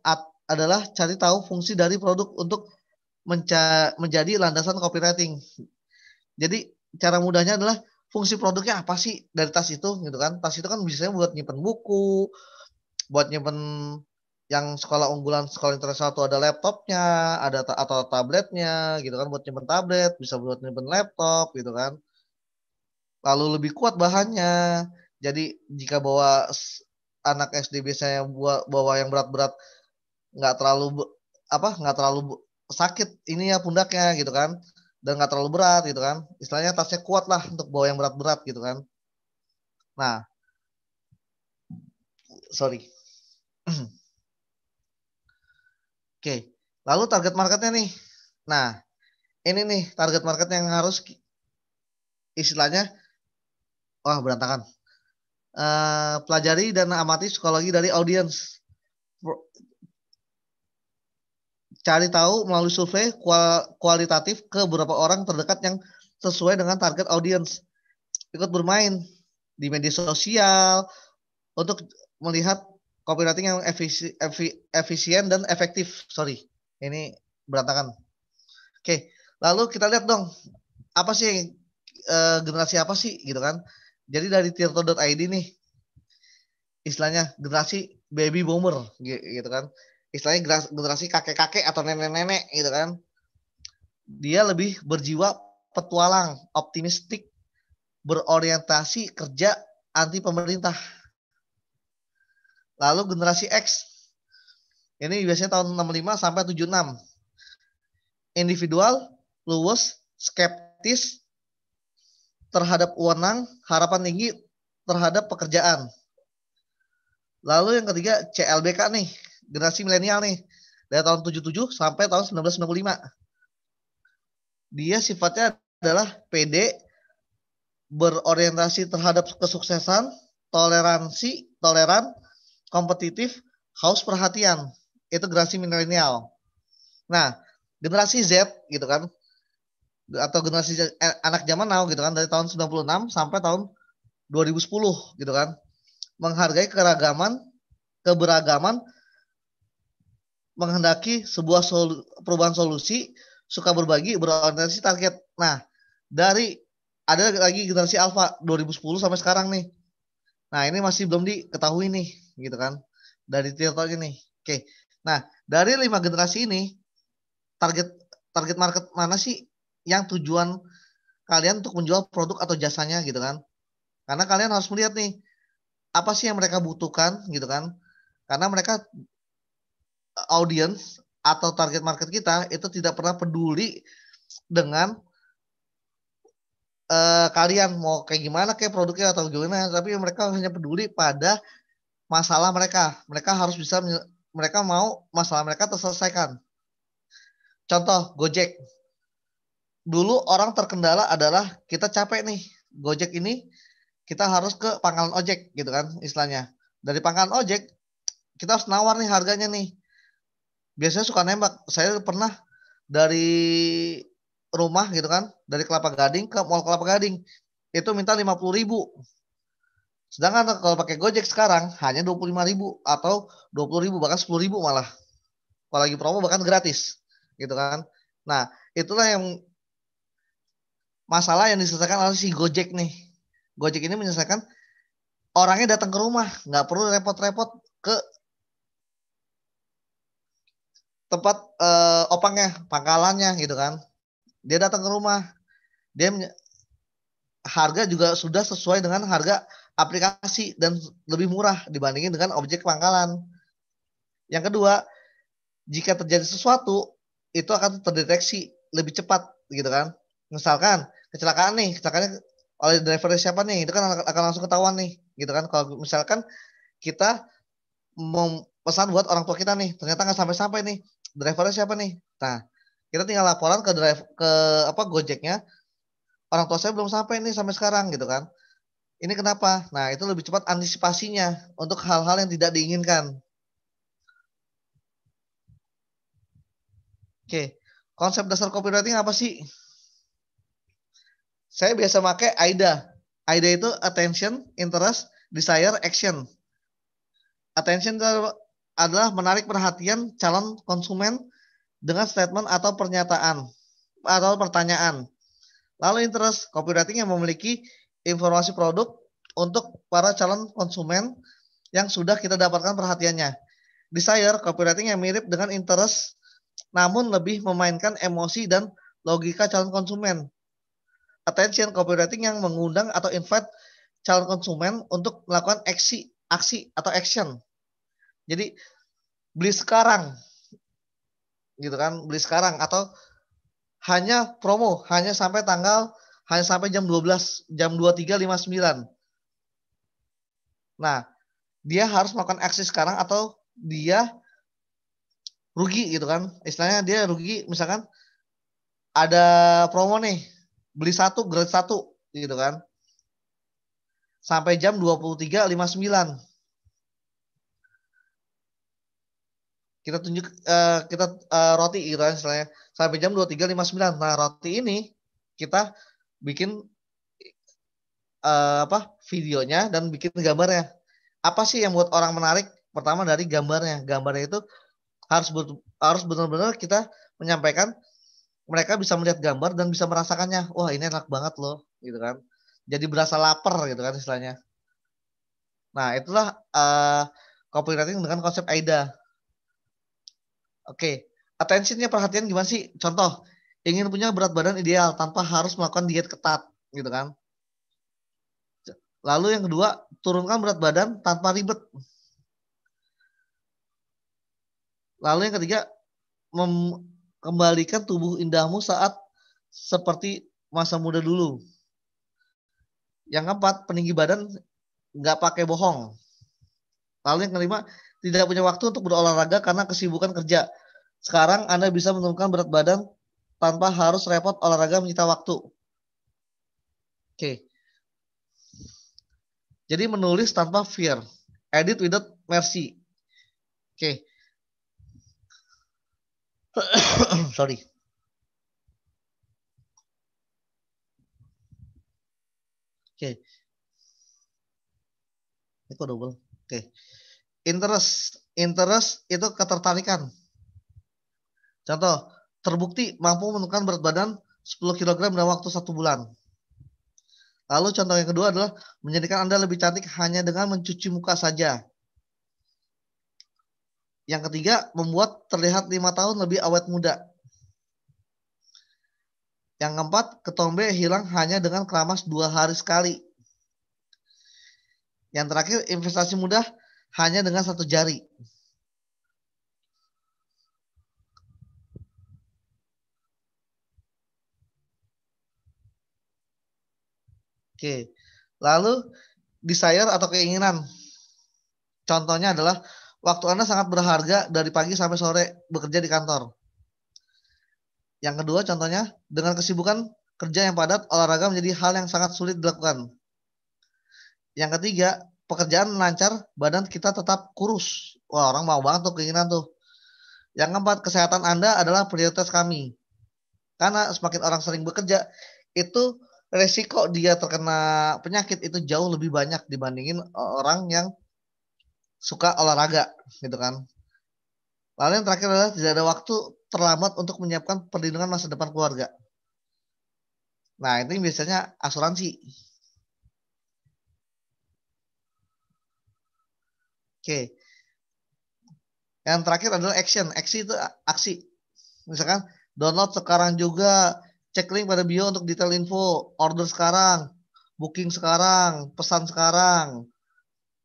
adalah cari tahu fungsi dari produk untuk menjadi landasan copywriting. Jadi cara mudahnya adalah fungsi produknya apa sih dari tas itu gitu kan. Tas itu kan biasanya buat nyimpen buku, buat nyimpen yang sekolah unggulan sekolah internasional itu ada laptopnya, ada atau tabletnya gitu kan buat nyimpen tablet, bisa buat nyimpen laptop gitu kan. Lalu lebih kuat bahannya. Jadi jika bawa anak SD biasanya bawa yang berat-berat nggak terlalu nggak terlalu sakit ini ya pundaknya gitu kan dan nggak terlalu berat gitu kan istilahnya tasnya kuat lah untuk bawa yang berat-berat gitu kan. Nah, sorry. Oke, lalu target marketnya nih. Nah, ini nih target market yang harus istilahnya wah berantakan. Pelajari dan amati psikologi dari audiens. Cari tahu melalui survei kualitatif ke beberapa orang terdekat yang sesuai dengan target audiens. Ikut bermain di media sosial untuk melihat copywriting yang efisien dan efektif. Sorry, ini berantakan. Oke, lalu kita lihat dong apa sih generasi apa sih gitu kan. Jadi dari tirto.id nih istilahnya generasi baby boomer gitu kan. Istilahnya generasi kakek-kakek atau nenek-nenek gitu kan. Dia lebih berjiwa petualang, optimistik, berorientasi kerja anti pemerintah. Lalu generasi X ini biasanya tahun 65 sampai 76. Individual, luwes, skeptis terhadap wewenang, harapan tinggi terhadap pekerjaan. Lalu yang ketiga CLBK nih, generasi milenial nih. Dari tahun 77 sampai tahun 1995. Dia sifatnya adalah PD, berorientasi terhadap kesuksesan, toleran, kompetitif, haus perhatian. Itu generasi milenial. Nah, generasi Z gitu kan, atau generasi anak zaman now gitu kan, dari tahun 96 sampai tahun 2010 gitu kan, menghargai keberagaman, menghendaki sebuah perubahan solusi, suka berbagi, berorientasi target. Nah, dari ada lagi generasi Alpha 2010 sampai sekarang nih. Nah, ini masih belum diketahui nih, gitu kan. Dari TikTok ini. Oke. Nah, dari 5 generasi ini, target target market mana sih yang tujuan kalian untuk menjual produk atau jasanya gitu kan? Karena kalian harus melihat nih, apa sih yang mereka butuhkan gitu kan? Karena mereka audience atau target market kita itu tidak pernah peduli dengan kalian mau kayak gimana kayak produknya atau gimana, tapi mereka hanya peduli pada masalah mereka. Mereka mau masalah mereka terselesaikan. Contoh Gojek. Dulu orang terkendala adalah kita capek nih. Gojek ini kita harus ke pangkalan ojek gitu kan istilahnya. Dari pangkalan ojek kita harus nawar nih harganya nih. Biasanya suka nembak. Saya pernah dari rumah gitu kan, dari Kelapa Gading ke Mall Kelapa Gading itu minta 50.000. Sedangkan kalau pakai Gojek sekarang hanya 25.000 atau 20.000 bahkan 10.000 malah. Kalau lagi promo bahkan gratis gitu kan. Nah, itulah yang masalah yang diselesaikan oleh si Gojek nih. Gojek ini menyelesaikan orangnya datang ke rumah, nggak perlu repot-repot ke tempat opangnya, pangkalannya gitu kan. Dia datang ke rumah, dia harga juga sudah sesuai dengan harga aplikasi dan lebih murah dibandingin dengan objek pangkalan. Yang kedua, jika terjadi sesuatu itu akan terdeteksi lebih cepat gitu kan. Misalkan kecelakaannya oleh driver siapa nih, itu kan akan langsung ketahuan nih gitu kan. Kalau misalkan kita mau pesan buat orang tua kita nih, ternyata nggak sampai-sampai nih, drivernya siapa nih. Nah, kita tinggal laporan ke Gojeknya, orang tua saya belum sampai nih sampai sekarang gitu kan. Ini kenapa? Nah, itu lebih cepat antisipasinya untuk hal-hal yang tidak diinginkan. Oke, konsep dasar copywriting apa sih? Saya biasa pakai AIDA. AIDA itu attention, interest, desire, action. Attention itu adalah menarik perhatian calon konsumen dengan statement atau pernyataan atau pertanyaan. Lalu interest, copywriting yang memiliki informasi produk untuk para calon konsumen yang sudah kita dapatkan perhatiannya. Desire, copywriting yang mirip dengan interest namun lebih memainkan emosi dan logika calon konsumen. Attention, copywriting yang mengundang atau invite calon konsumen untuk melakukan aksi atau action. Jadi beli sekarang gitu kan, beli sekarang atau hanya promo, hanya sampai jam 12, jam 23.59. Nah, dia harus melakukan aksi sekarang atau dia rugi gitu kan. Istilahnya dia rugi misalkan ada promo nih, beli satu gratis satu gitu kan. Sampai jam 23.59. Kita roti gitu kan istilahnya sampai jam 23.59. Nah, roti ini kita bikin videonya dan bikin gambarnya. Apa sih yang buat orang menarik? Pertama dari gambarnya. Gambarnya itu harus benar-benar kita menyampaikan mereka bisa melihat gambar dan bisa merasakannya. Wah, ini enak banget loh, gitu kan. Jadi berasa lapar gitu kan istilahnya. Nah, itulah copywriting dengan konsep AIDA. Oke, attentionnya perhatian gimana sih? Contoh, ingin punya berat badan ideal tanpa harus melakukan diet ketat, gitu kan. Lalu yang kedua, turunkan berat badan tanpa ribet. Lalu yang ketiga, kembalikan tubuh indahmu saat seperti masa muda dulu. Yang keempat, peninggi badan nggak pakai bohong. Lalu yang kelima, tidak punya waktu untuk berolahraga karena kesibukan kerja. Sekarang Anda bisa menurunkan berat badan tanpa harus repot olahraga menyita waktu. Oke. Jadi menulis tanpa fear. Edit without mercy. Oke. Sorry. Oke. Ini kok double. Oke. Interest. Interest itu ketertarikan. Contoh, terbukti mampu menurunkan berat badan 10 kg dalam waktu 1 bulan. Lalu contoh yang kedua adalah menjadikan Anda lebih cantik hanya dengan mencuci muka saja. Yang ketiga, membuat terlihat 5 tahun lebih awet muda. Yang keempat, ketombe hilang hanya dengan keramas 2 hari sekali. Yang terakhir, investasi mudah hanya dengan 1 jari. Oke. Lalu desire atau keinginan. Contohnya adalah waktu Anda sangat berharga dari pagi sampai sore bekerja di kantor. Yang kedua contohnya, dengan kesibukan kerja yang padat, olahraga menjadi hal yang sangat sulit dilakukan. Yang ketiga, pekerjaan lancar, badan kita tetap kurus. Wah, orang mau banget tuh keinginan tuh. Yang keempat, kesehatan Anda adalah prioritas kami. Karena semakin orang sering bekerja, itu resiko dia terkena penyakit itu jauh lebih banyak dibandingin orang yang suka olahraga, gitu kan. Lalu yang terakhir adalah tidak ada waktu terlambat untuk menyiapkan perlindungan masa depan keluarga. Nah, itu biasanya asuransi. Oke. Yang terakhir adalah action. Aksi itu aksi. Misalkan download sekarang juga, cek link pada bio untuk detail info, order sekarang, booking sekarang, pesan sekarang.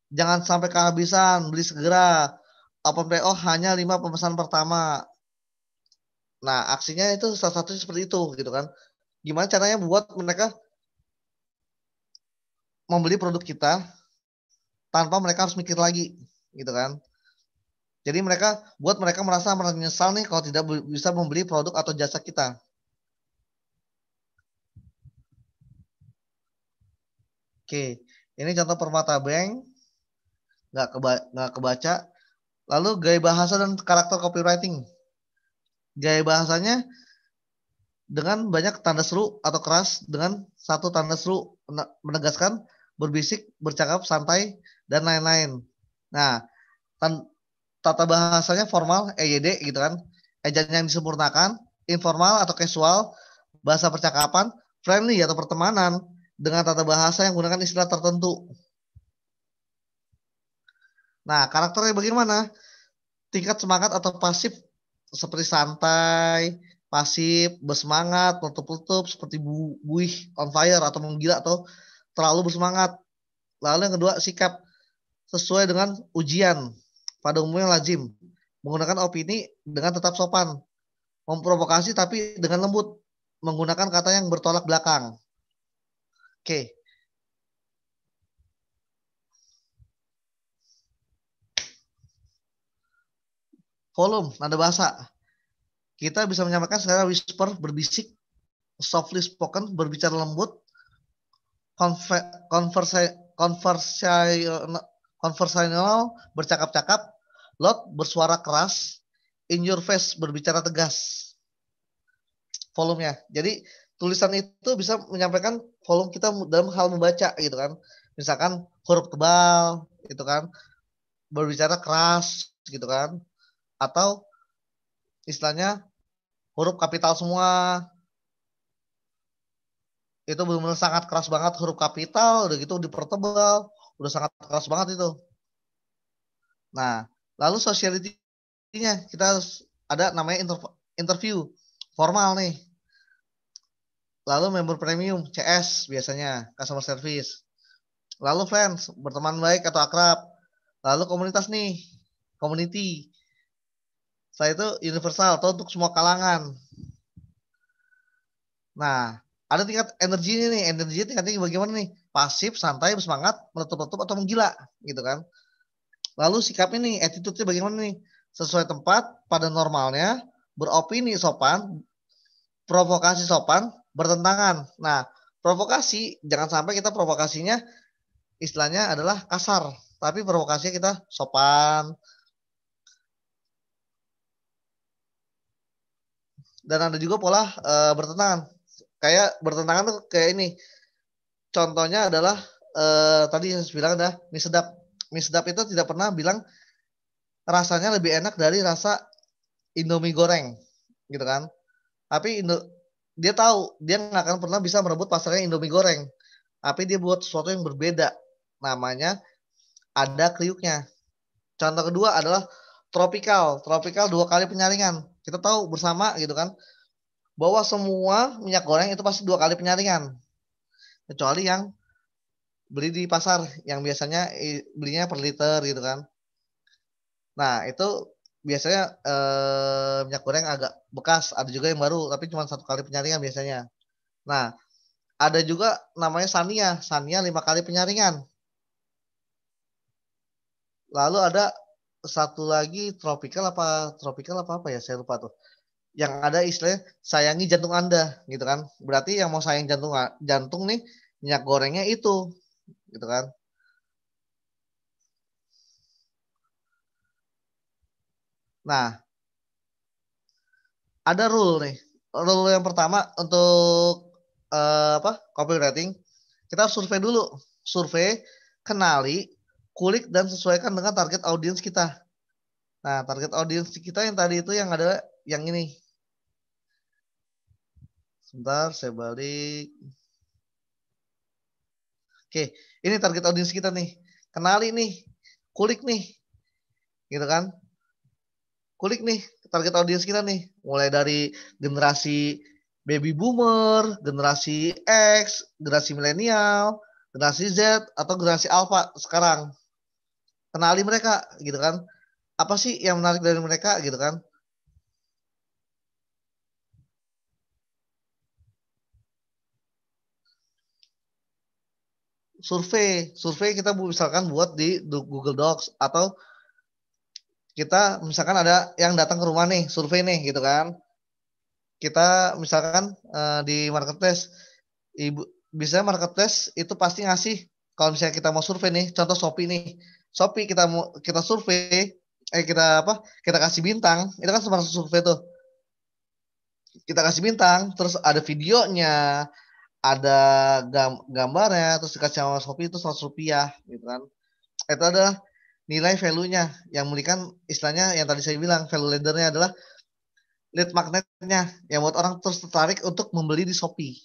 Jangan sampai kehabisan, beli segera. Open PO hanya 5 pemesan pertama. Nah, aksinya itu salah satunya seperti itu gitu kan. Gimana caranya buat mereka membeli produk kita tanpa mereka harus mikir lagi gitu kan. Jadi buat mereka merasa menyesal nih kalau tidak bisa membeli produk atau jasa kita. Oke, ini contoh Permata Bank, nggak kebaca. Lalu gaya bahasa dan karakter copywriting. Gaya bahasanya dengan banyak tanda seru atau keras dengan satu tanda seru menegaskan, berbisik, bercakap, santai, dan lain-lain. Nah, tata bahasanya formal, EYD gitu kan. Ejaan yang disempurnakan, informal atau casual, bahasa percakapan, friendly atau pertemanan, dengan tata bahasa yang menggunakan istilah tertentu. Nah, karakternya bagaimana? Tingkat semangat atau pasif seperti santai, pasif, bersemangat, meletup-letup, seperti buih, on fire, atau menggila, atau terlalu bersemangat. Lalu yang kedua, sikap sesuai dengan ujian, pada umumnya lazim, menggunakan opini dengan tetap sopan, memprovokasi tapi dengan lembut, menggunakan kata yang bertolak belakang. Oke. Volume, nada bahasa. Kita bisa menyampaikan secara whisper, berbisik, softly spoken, berbicara lembut, conversational, bercakap-cakap, loud, bersuara keras, in your face, berbicara tegas. Volumenya. Jadi tulisan itu bisa menyampaikan volume kita dalam hal membaca gitu kan. Misalkan huruf tebal gitu kan, berbicara keras gitu kan, atau istilahnya huruf kapital semua. Itu benar-benar sangat keras banget huruf kapital, udah gitu dipertebal, udah sangat keras banget itu. Nah, lalu sociality-nya kita harus ada namanya interview formal nih. Lalu member premium CS biasanya customer service. Lalu friends berteman baik atau akrab. Lalu komunitas nih community. Setelah itu universal atau untuk semua kalangan. Nah, ada tingkat energi ini nih, energi tingkatnya bagaimana nih? Pasif, santai, bersemangat, meletup-letup atau menggila, gitu kan? Lalu sikap ini, attitude-nya bagaimana nih? Sesuai tempat, pada normalnya, beropini sopan, provokasi sopan, bertentangan. Nah, provokasi, jangan sampai kita provokasinya istilahnya adalah kasar, tapi provokasinya kita sopan. Dan ada juga pola bertentangan. Kayak bertentangan tuh kayak ini. Contohnya adalah tadi yang saya bilang ada mie sedap. Mie sedap itu tidak pernah bilang rasanya lebih enak dari rasa Indomie goreng, gitu kan? Tapi dia tahu dia nggak akan pernah bisa merebut pasarnya Indomie goreng. Tapi dia buat sesuatu yang berbeda. Namanya ada kriuknya. Contoh kedua adalah tropical. Tropical 2 kali penyaringan. Kita tahu bersama gitu kan bahwa semua minyak goreng itu pasti 2 kali penyaringan. Kecuali yang beli di pasar yang biasanya belinya per liter gitu kan. Nah, itu biasanya minyak goreng agak bekas, ada juga yang baru, tapi cuma 1 kali penyaringan biasanya. Nah, ada juga namanya Sania, Sania 5 kali penyaringan. Lalu ada satu lagi tropical apa ya, saya lupa tuh. Yang ada istilahnya sayangi jantung Anda, gitu kan. Berarti yang mau sayang jantung nih minyak gorengnya itu, gitu kan. Nah, ada rule nih. Rule yang pertama untuk copywriting, kita harus survei dulu. Survei, kenali, kulik dan sesuaikan dengan target audiens kita. Nah, target audiens kita yang tadi itu yang ada yang ini. Sebentar, saya balik. Oke, ini target audiens kita nih. Kenali nih, kulik nih, gitu kan? Kulik nih target audiens kita nih. Mulai dari generasi baby boomer, generasi X, generasi milenial, generasi Z atau generasi Alpha sekarang. Kenali mereka gitu kan. Apa sih yang menarik dari mereka gitu kan? Survei kita misalkan buat di Google Docs atau kita misalkan ada yang datang ke rumah nih, survei nih gitu kan. Kita misalkan di marketplace, ibu bisa marketplace itu pasti ngasih kalau misalnya kita mau survei nih, contoh Shopee nih, Shopee kita survei, kita kasih bintang, itu kan termasuk survei tuh, kita kasih bintang, terus ada videonya, ada gambarnya, terus dikasih sama Shopee itu Rp100 gitu kan, itu adalah nilai value-nya yang memberikan istilahnya yang tadi saya bilang value ladder-nya adalah lead magnetnya yang buat orang terus tertarik untuk membeli di Shopee.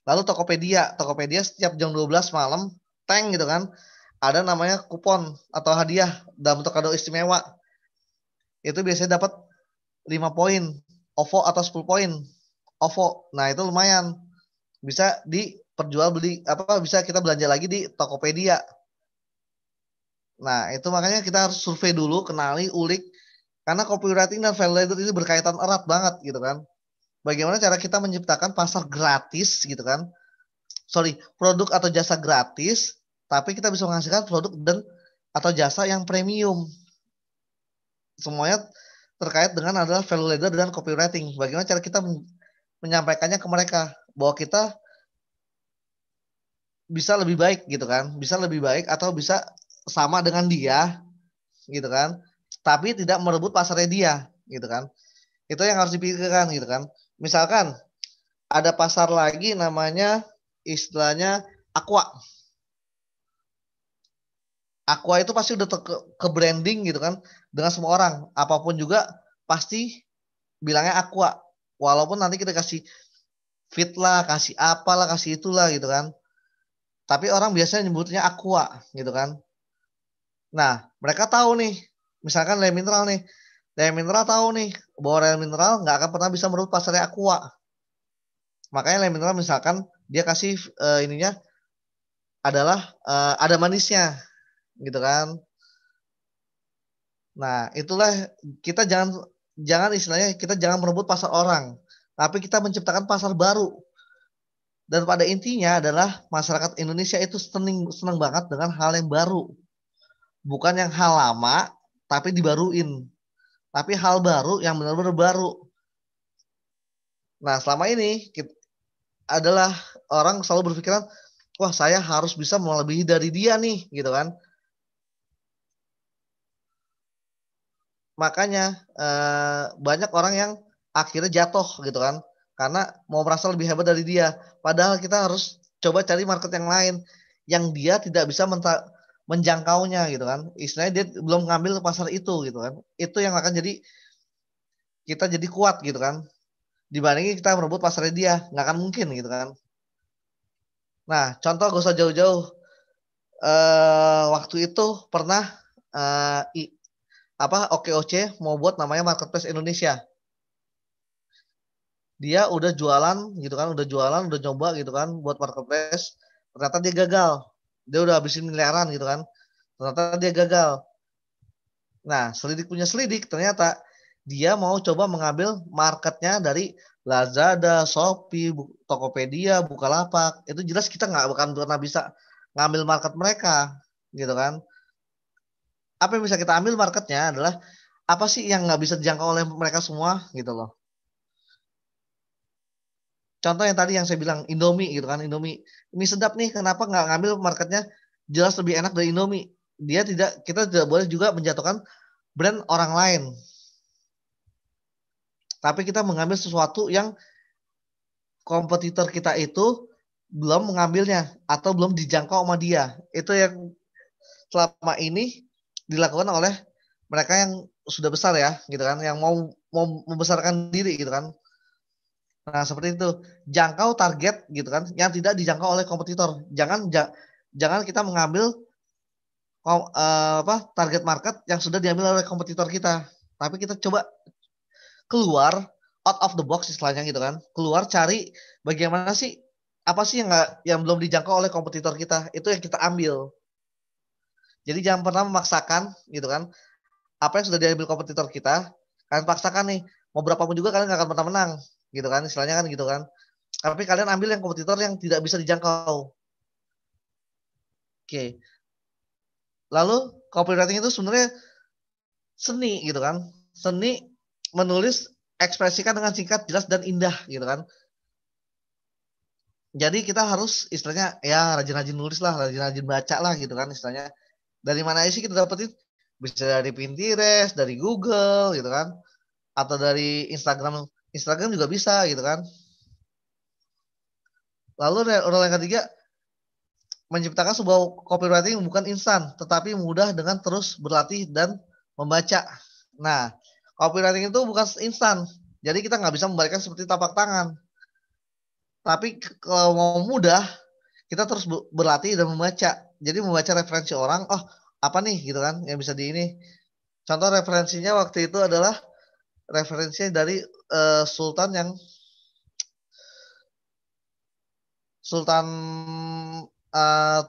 Lalu Tokopedia setiap jam 12 malam tank gitu kan. Ada namanya kupon atau hadiah dalam bentuk kado istimewa. Itu biasanya dapat 5 poin OVO atau 10 poin OVO. Nah, itu lumayan. Bisa diperjual beli bisa kita belanja lagi di Tokopedia. Nah, itu makanya kita harus survei dulu, kenali, ulik karena copywriting dan value ladder ini berkaitan erat banget gitu kan. Bagaimana cara kita menciptakan pasar gratis gitu kan, produk atau jasa gratis, tapi kita bisa menghasilkan produk dan atau jasa yang premium. Semuanya terkait dengan adalah value ladder dan copywriting. Bagaimana cara kita menyampaikannya ke mereka bahwa kita bisa lebih baik gitu kan, bisa lebih baik atau bisa sama dengan dia gitu kan, tapi tidak merebut pasarnya dia gitu kan. Itu yang harus dipikirkan gitu kan. Misalkan ada pasar lagi namanya istilahnya aqua. Aqua itu pasti udah ke branding gitu kan dengan semua orang. Apapun juga pasti bilangnya aqua. Walaupun nanti kita kasih fit lah, kasih apalah, kasih itulah gitu kan. Tapi orang biasanya nyebutnya aqua gitu kan. Nah, mereka tahu nih, misalkan Le Mineral nih. Le Mineral tahu nih bahwa Le Mineral nggak akan pernah bisa merebut pasarnya aqua. Makanya Le Mineral misalkan dia kasih ininya adalah ada manisnya gitu kan. Nah, itulah kita jangan jangan istilahnya kita jangan merebut pasar orang, tapi kita menciptakan pasar baru. Dan pada intinya adalah masyarakat Indonesia itu seneng seneng banget dengan hal yang baru, bukan yang hal lama tapi dibaruin, tapi hal baru yang benar-benar baru. Nah, selama ini adalah orang selalu berpikiran, wah saya harus bisa melebihi dari dia nih, gitu kan? Makanya banyak orang yang akhirnya jatuh gitu kan karena mau merasa lebih hebat dari dia padahal kita harus coba cari market yang lain yang dia tidak bisa menjangkaunya gitu kan istilahnya dia belum ngambil pasar itu gitu kan itu yang akan jadi kita jadi kuat gitu kan dibandingin kita merebut pasarnya dia nggak akan mungkin gitu kan. Nah contoh gak usah jauh-jauh waktu itu pernah eh, i- OKOC mau buat namanya Marketplace Indonesia. Dia udah jualan gitu kan, udah jualan, udah coba gitu kan buat marketplace. Ternyata dia gagal. Dia udah habisin miliaran gitu kan. Ternyata dia gagal. Nah, selidik punya selidik ternyata dia mau coba mengambil marketnya dari Lazada, Shopee, Tokopedia, Bukalapak. Itu jelas kita nggak akan pernah bisa ngambil market mereka gitu kan. Apa yang bisa kita ambil marketnya adalah apa sih yang nggak bisa dijangkau oleh mereka semua gitu loh. Contoh yang tadi yang saya bilang Indomie gitu kan Indomie mie sedap nih kenapa nggak ngambil marketnya jelas lebih enak dari Indomie dia tidak kita tidak boleh juga menjatuhkan brand orang lain tapi kita mengambil sesuatu yang kompetitor kita itu belum mengambilnya atau belum dijangkau sama dia itu yang selama ini dilakukan oleh mereka yang sudah besar ya gitu kan yang mau membesarkan diri gitu kan. Nah, seperti itu. Jangkau target gitu kan yang tidak dijangkau oleh kompetitor. Jangan kita mengambil target market yang sudah diambil oleh kompetitor kita. Tapi kita coba keluar out of the box istilahnya gitu kan. Keluar cari bagaimana sih apa sih yang yang belum dijangkau oleh kompetitor kita. Itu yang kita ambil. Jadi jangan pernah memaksakan gitu kan. Apa yang sudah diambil kompetitor kita, kalian paksakan nih. Mau berapapun juga kalian nggak akan pernah menang gitu kan. Istilahnya kan gitu kan. Tapi kalian ambil yang kompetitor yang tidak bisa dijangkau. Oke. Lalu copywriting itu sebenarnya seni gitu kan. Seni menulis ekspresikan dengan singkat, jelas dan indah gitu kan. Jadi kita harus istilahnya ya rajin-rajin nulis lah, rajin-rajin baca lah gitu kan istilahnya. Dari mana sih kita dapetin? Bisa dari Pinterest, dari Google gitu kan. Atau dari Instagram. Instagram juga bisa gitu kan. Lalu rule yang ketiga, menciptakan sebuah copywriting bukan instan, tetapi mudah dengan terus berlatih dan membaca. Nah, copywriting itu bukan instan. Jadi kita nggak bisa membalikkan seperti tapak tangan. Tapi kalau mau mudah, kita terus berlatih dan membaca. Jadi membaca referensi orang, oh apa nih gitu kan yang bisa di ini. Contoh referensinya waktu itu adalah referensinya dari Sultan yang Sultan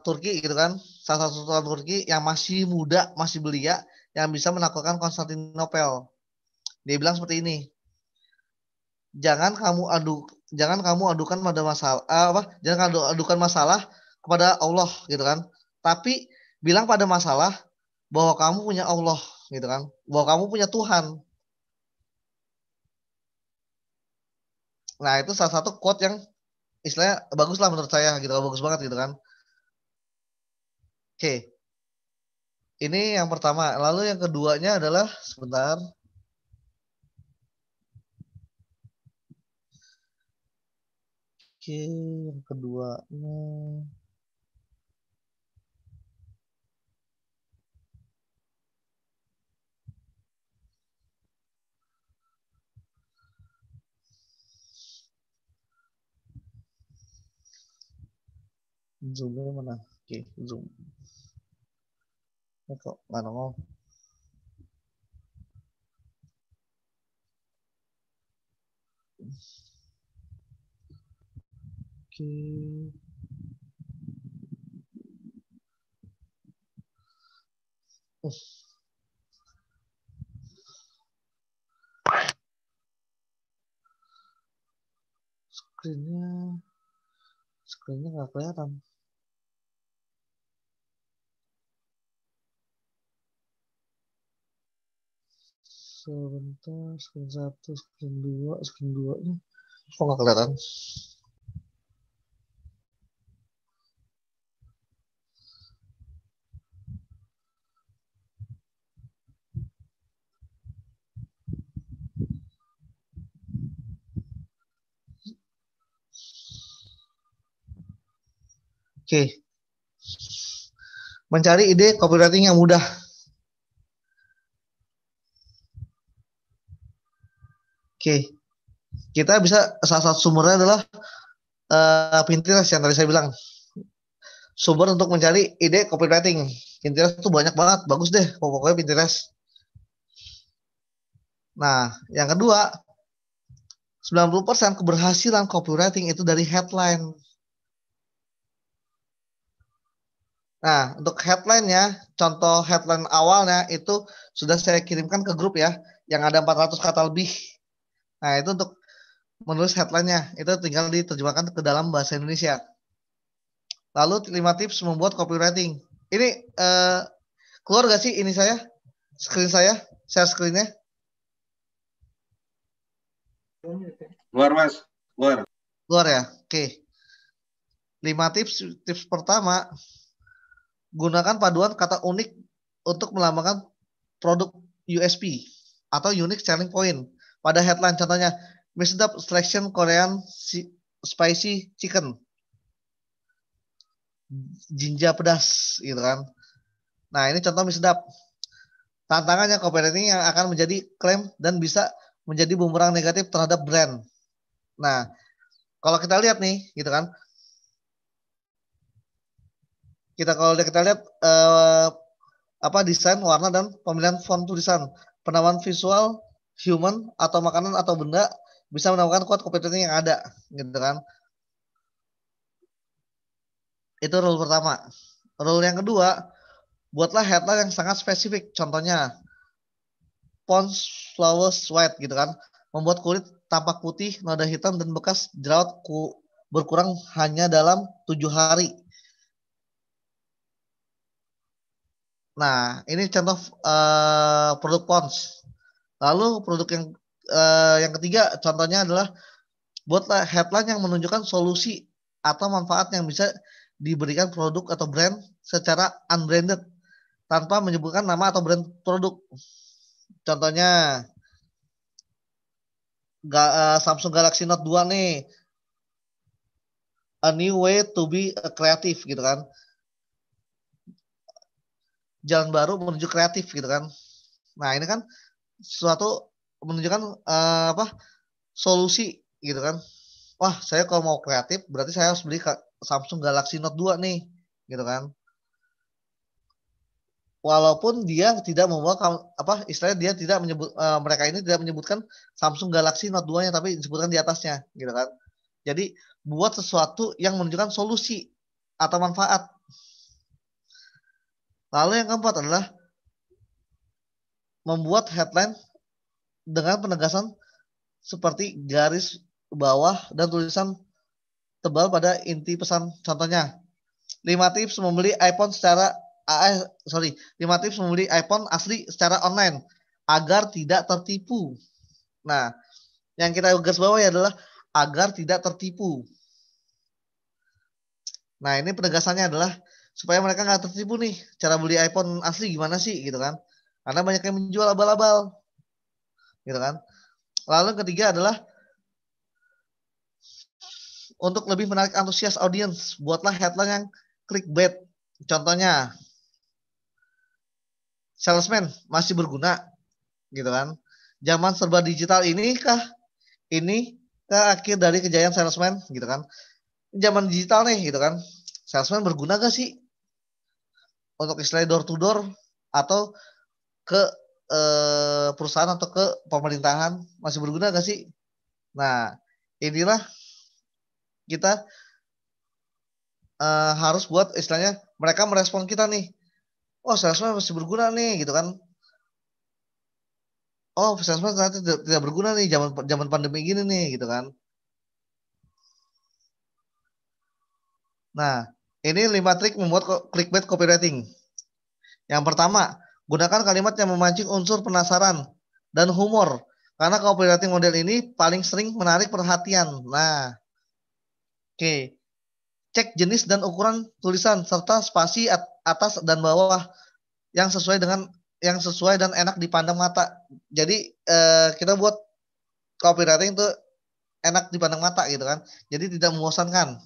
Turki gitu kan. Salah satu Sultan Turki yang masih muda, masih belia, yang bisa menaklukkan Konstantinopel. Dia bilang seperti ini, jangan kamu jangan kamu adukan pada masalah jangan kamu adukan masalah kepada Allah gitu kan tapi bilang pada masalah bahwa kamu punya Allah gitu kan bahwa kamu punya Tuhan. Nah itu salah satu quote yang istilahnya bagus lah menurut saya gitu bagus banget gitu kan. Oke, ini yang pertama lalu yang keduanya adalah sebentar. Oke, yang keduanya Zoomnya mana? Oke, zoom. Ini kok nggak nongol? Oke. Screennya nggak kelihatan. Sebentar, screen 1, screen 2, screen 2 nya kok nggak kelihatan? Oke. Mencari ide copywriting yang mudah. Oke. Kita bisa, salah satu sumbernya adalah Pinterest yang tadi saya bilang. Sumber untuk mencari ide copywriting. Pinterest itu banyak banget. Bagus deh pokoknya Pinterest. Nah, yang kedua, 90% keberhasilan copywriting itu dari headline. Nah, untuk headline-nya, contoh headline awalnya itu sudah saya kirimkan ke grup ya, yang ada 400 kata lebih. Nah, itu untuk menulis headline-nya, itu tinggal diterjemahkan ke dalam bahasa Indonesia. Lalu 5 tips membuat copywriting. Ini keluar gak sih ini saya? Screen saya? Share screen-nya? Keluar, Mas. Keluar. Keluar ya? Oke. 5 tips. Tips pertama, gunakan paduan kata unik untuk melambangkan produk USP atau unique selling point pada headline. Contohnya, mie sedap selection Korean spicy chicken, jinja pedas gitu kan. Nah, ini contoh mie sedap. Tantangannya copywriting yang akan menjadi klaim dan bisa menjadi bumerang negatif terhadap brand. Nah, kalau kita lihat nih, gitu kan. Kalau kita lihat desain, warna, dan pemilihan font tulisan, penamaan visual, human atau makanan atau benda bisa menawarkan quote copywriting yang ada, gitu kan. Itu rule pertama. Rule yang kedua, buatlah headline yang sangat spesifik. Contohnya, Pond's Flawless White gitu kan. Membuat kulit tampak putih, noda hitam, dan bekas jerawat berkurang hanya dalam 7 hari. Nah, ini contoh produk Pond's. Lalu produk yang ketiga, contohnya adalah buatlah headline yang menunjukkan solusi atau manfaat yang bisa diberikan produk atau brand secara unbranded tanpa menyebutkan nama atau brand produk. Contohnya Samsung Galaxy Note 2 nih, a new way to be creative gitu kan. Jalan baru menuju kreatif gitu kan. Nah, ini kan suatu menunjukkan solusi gitu kan. Wah, saya kalau mau kreatif berarti saya harus beli Samsung Galaxy Note 2 nih gitu kan. Walaupun dia tidak membawa istilahnya dia tidak menyebut, mereka ini tidak menyebutkan Samsung Galaxy Note 2-nya, tapi disebutkan di atasnya gitu kan. Jadi buat sesuatu yang menunjukkan solusi atau manfaat. Lalu yang keempat adalah membuat headline dengan penegasan seperti garis bawah dan tulisan tebal pada inti pesan. Contohnya, 5 tips membeli iPhone 5 tips membeli iPhone asli secara online agar tidak tertipu. Nah, yang kita garis bawahi adalah agar tidak tertipu. Nah, ini penegasannya adalah supaya mereka nggak tertipu nih. Cara beli iPhone asli gimana sih gitu kan. Karena banyak yang menjual abal-abal. Gitu kan. Lalu yang ketiga adalah untuk lebih menarik antusias audiens, buatlah headline yang clickbait. Contohnya, salesman masih berguna gitu kan. Zaman serba digital ini kah akhir dari kejayaan salesman gitu kan. Zaman digital nih gitu kan. salesman berguna gak sih untuk istilah door to door atau ke perusahaan atau ke pemerintahan, masih berguna gak sih? Nah, inilah kita harus buat istilahnya mereka merespon kita nih. Oh, salesman masih berguna nih gitu kan. Oh, salesman ternyata tidak berguna nih zaman zaman pandemi gini nih gitu kan. Nah, ini 5 trik membuat clickbait copywriting. Yang pertama, gunakan kalimat yang memancing unsur penasaran dan humor. Karena copywriting model ini paling sering menarik perhatian. Nah, oke. Cek jenis dan ukuran tulisan serta spasi atas dan bawah yang sesuai dan enak dipandang mata. Jadi kita buat copywriting itu enak dipandang mata gitu kan. Jadi tidak membosankan.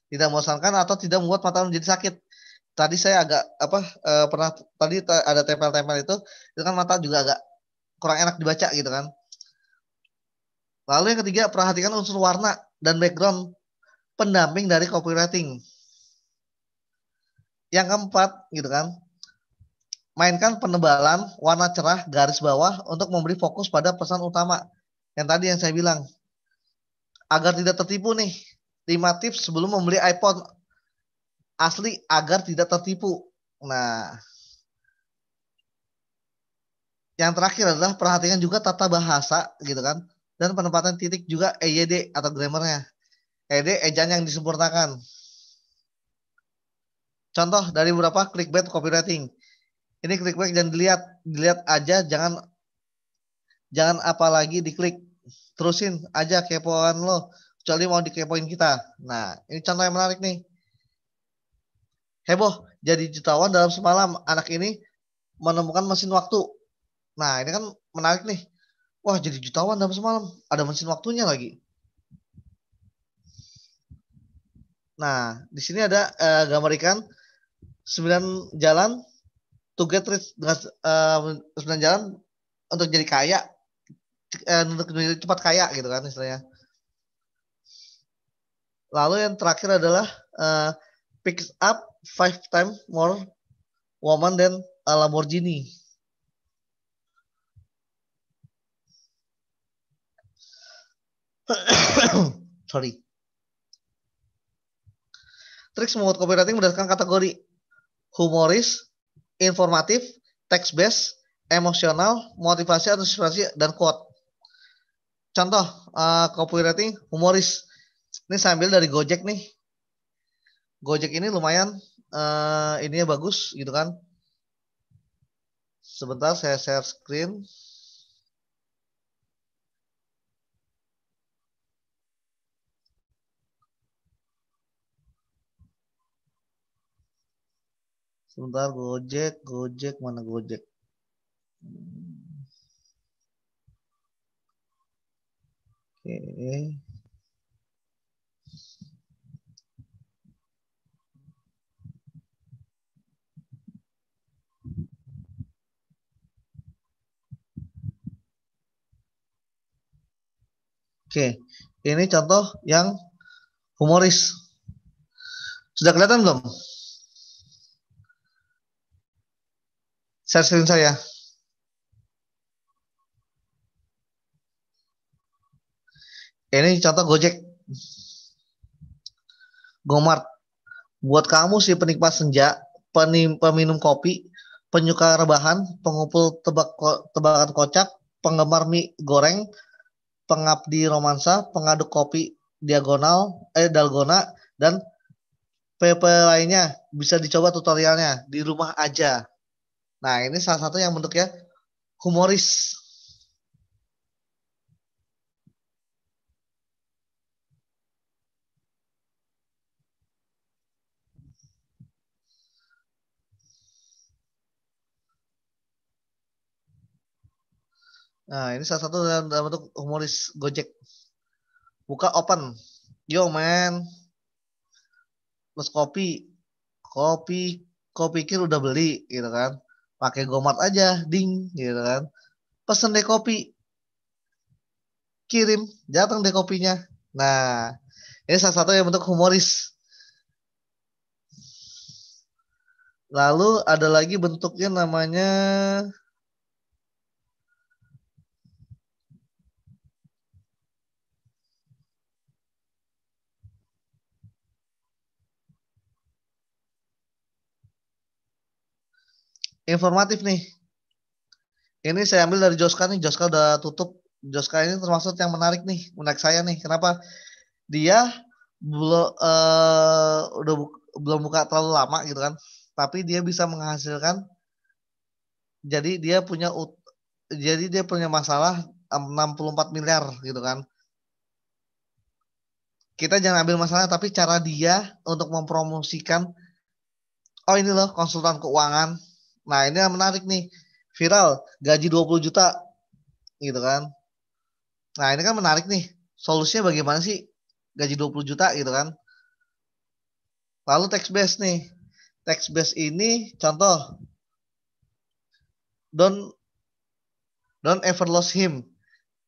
Tidak membosankan atau tidak membuat mata menjadi sakit. Tadi saya agak pernah tadi ada tempel-tempel itu kan mata juga agak kurang enak dibaca gitu kan. Lalu yang ketiga, perhatikan unsur warna dan background pendamping dari copywriting. Yang keempat gitu kan, mainkan penebalan warna cerah garis bawah untuk memberi fokus pada pesan utama. Yang tadi yang saya bilang, agar tidak tertipu nih, 5 tips sebelum membeli iPhone asli agar tidak tertipu. Nah, yang terakhir adalah perhatikan juga tata bahasa gitu kan, dan penempatan titik juga EYD atau grammarnya. EYD ejaan yang disempurnakan. Contoh dari beberapa clickbait copywriting. Ini clickbait dan dilihat aja, jangan apalagi diklik. Terusin aja kepoan lo, kecuali mau dikepoin kita. Nah, ini contoh yang menarik nih. Heboh, jadi jutawan dalam semalam. Anak ini menemukan mesin waktu. Nah, ini kan menarik nih. Wah, jadi jutawan dalam semalam. Ada mesin waktunya lagi. Nah, di sini ada gambar ikan 9 jalan to get rich, dengan 9 jalan untuk jadi kaya, untuk jadi cepat kaya gitu kan istilahnya. Lalu yang terakhir adalah picks up 5 times more woman than a Lamborghini. Sorry. Trik membuat copywriting berdasarkan kategori: humoris, informatif, text based, emosional, motivasi atau inspirasi, dan quote. Contoh copywriting humoris. Ini saya ambil dari Gojek nih. Gojek ini lumayan ininya bagus gitu kan. Sebentar saya share screen. Sebentar, Gojek mana Gojek? Oke. Oke, ini contoh yang humoris. Sudah kelihatan belum? Share screen saya. Ini contoh Gojek. Gomart. Buat kamu sih penikmat senja, peminum kopi, penyuka rebahan, pengumpul tebakan kocak, penggemar mie goreng, pengabdi romansa, pengaduk kopi dalgona, dan PP lainnya, bisa dicoba tutorialnya di rumah aja. Nah, ini salah satu yang bentuknya humoris. Nah, ini salah satu dalam bentuk humoris Gojek. Buka open. Yo man, plus kopi, kau pikir udah beli gitu kan? Pakai Gomart aja, ding gitu kan? Pesen deh kopi, kirim, datang deh kopinya. Nah, ini salah satu yang bentuk humoris. Lalu ada lagi bentuknya namanya informatif nih. Ini saya ambil dari Joska nih. Joska udah tutup. Joska ini termasuk yang menarik saya nih. Kenapa? Dia belum buka terlalu lama gitu kan. Tapi dia bisa menghasilkan. Jadi dia punya masalah 64 miliar gitu kan. Kita jangan ambil masalah, tapi cara dia untuk mempromosikan, oh ini loh konsultan keuangan. Nah ini yang menarik nih, viral, gaji 20 juta gitu kan. Nah ini kan menarik nih, solusinya bagaimana sih gaji 20 juta gitu kan. Lalu text base nih, text base ini contoh, don't don't ever lose him.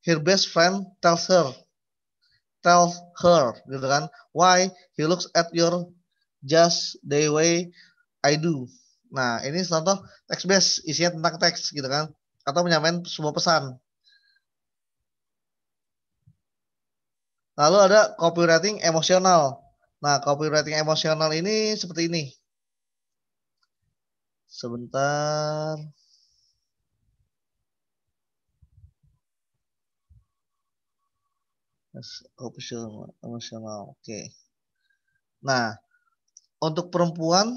Her best friend tells her gitu kan, why he looks at your just the way I do. Nah, ini contoh text base, isinya tentang teks gitu kan. Atau menyampaikan sebuah pesan. Lalu ada copywriting emosional. Nah, copywriting emosional ini seperti ini. Sebentar. Copywriting emosional. Oke. Nah, untuk perempuan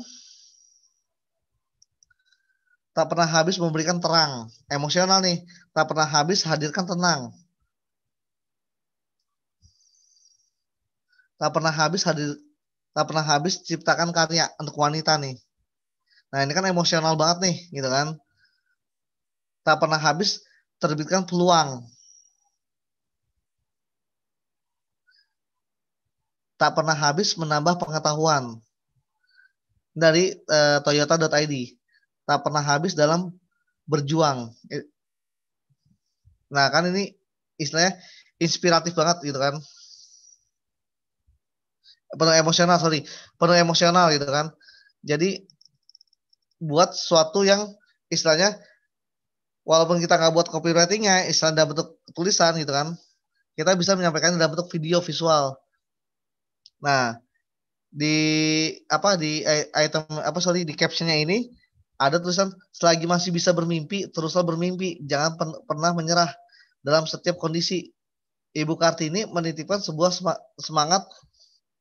tak pernah habis memberikan terang. Emosional nih. Tak pernah habis hadirkan tenang. Tak pernah habis tak pernah habis ciptakan karya untuk wanita nih. Nah, ini kan emosional banget nih, gitu kan. Tak pernah habis terbitkan peluang. Tak pernah habis menambah pengetahuan dari toyota.id. Tak pernah habis dalam berjuang. Nah, kan ini istilahnya inspiratif banget gitu kan. Penuh emosional, sorry. Penuh emosional gitu kan. Jadi buat sesuatu yang istilahnya walaupun kita nggak buat copywritingnya, istilah dalam bentuk tulisan gitu kan, kita bisa menyampaikan dalam bentuk video visual. Nah, di item di captionnya ini ada tulisan selagi masih bisa bermimpi teruslah bermimpi, jangan pernah menyerah dalam setiap kondisi. Ibu Kartini menitipkan sebuah semangat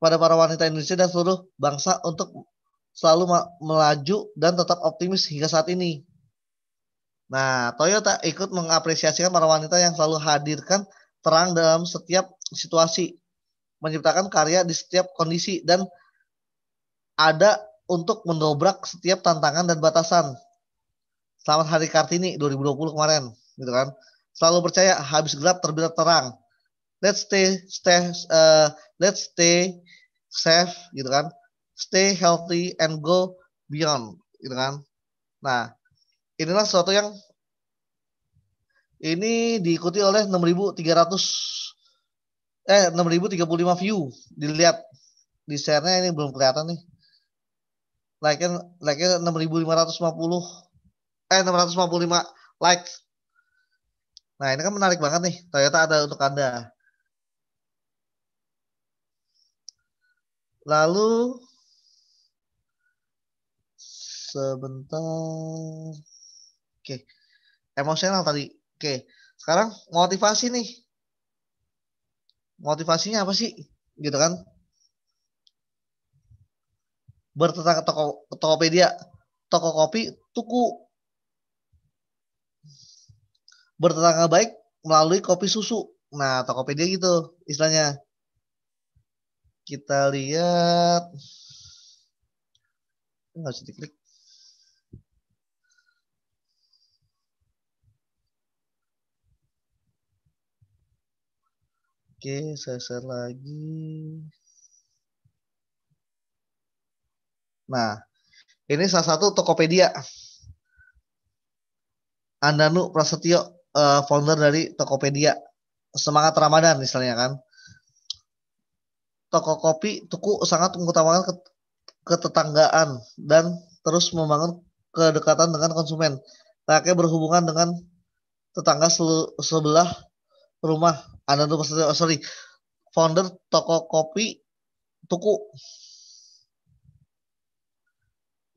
pada para wanita Indonesia dan seluruh bangsa untuk selalu melaju dan tetap optimis hingga saat ini. Nah, Toyota ikut mengapresiasikan para wanita yang selalu hadirkan terang dalam setiap situasi, menciptakan karya di setiap kondisi, dan ada untuk mendobrak setiap tantangan dan batasan. Selamat Hari Kartini 2020 kemarin, gitu kan. Selalu percaya habis gelap terbit terang. Let's stay safe, gitu kan. Stay healthy and go beyond, gitu kan. Nah, inilah sesuatu yang ini diikuti oleh 6.335 view. Dilihat di share-nya ini belum kelihatan nih. Like-nya 6.550 655 like. Nah, ini kan menarik banget nih. Toyota ada untuk Anda. Lalu sebentar. Oke, emosional tadi. Oke, sekarang motivasi nih. Motivasinya apa sih? Gitu kan? Bertetangga Tokopedia, toko kopi, tuku. Bertetangga baik melalui kopi susu. Nah, Tokopedia gitu istilahnya. Kita lihat. Nggak usah diklik. Oke, saya share lagi. Nah, ini salah satu Tokopedia. Andanu Prasetyo, founder dari Tokopedia. Semangat Ramadan misalnya kan. Toko kopi tuku sangat mengutamakan ketetanggaan dan terus membangun kedekatan dengan konsumen. Layaknya berhubungan dengan tetangga sebelah rumah. Anda tuh sorry, founder toko kopi tuku,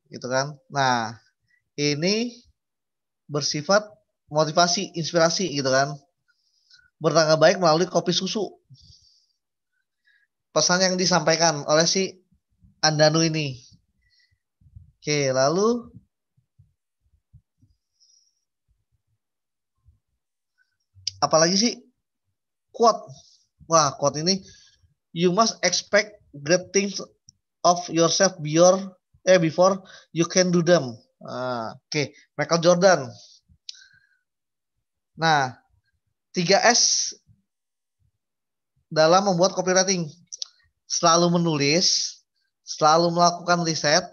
gitu kan. Nah, ini bersifat motivasi, inspirasi, gitu kan. Bertangga baik melalui kopi susu. Pesan yang disampaikan oleh si Andanu ini. Oke, lalu apalagi sih? Quote. Wah, quote ini, you must expect great things of yourself before you can do them. Oke. Michael Jordan. Nah, 3S dalam membuat copywriting. Selalu menulis, selalu melakukan riset,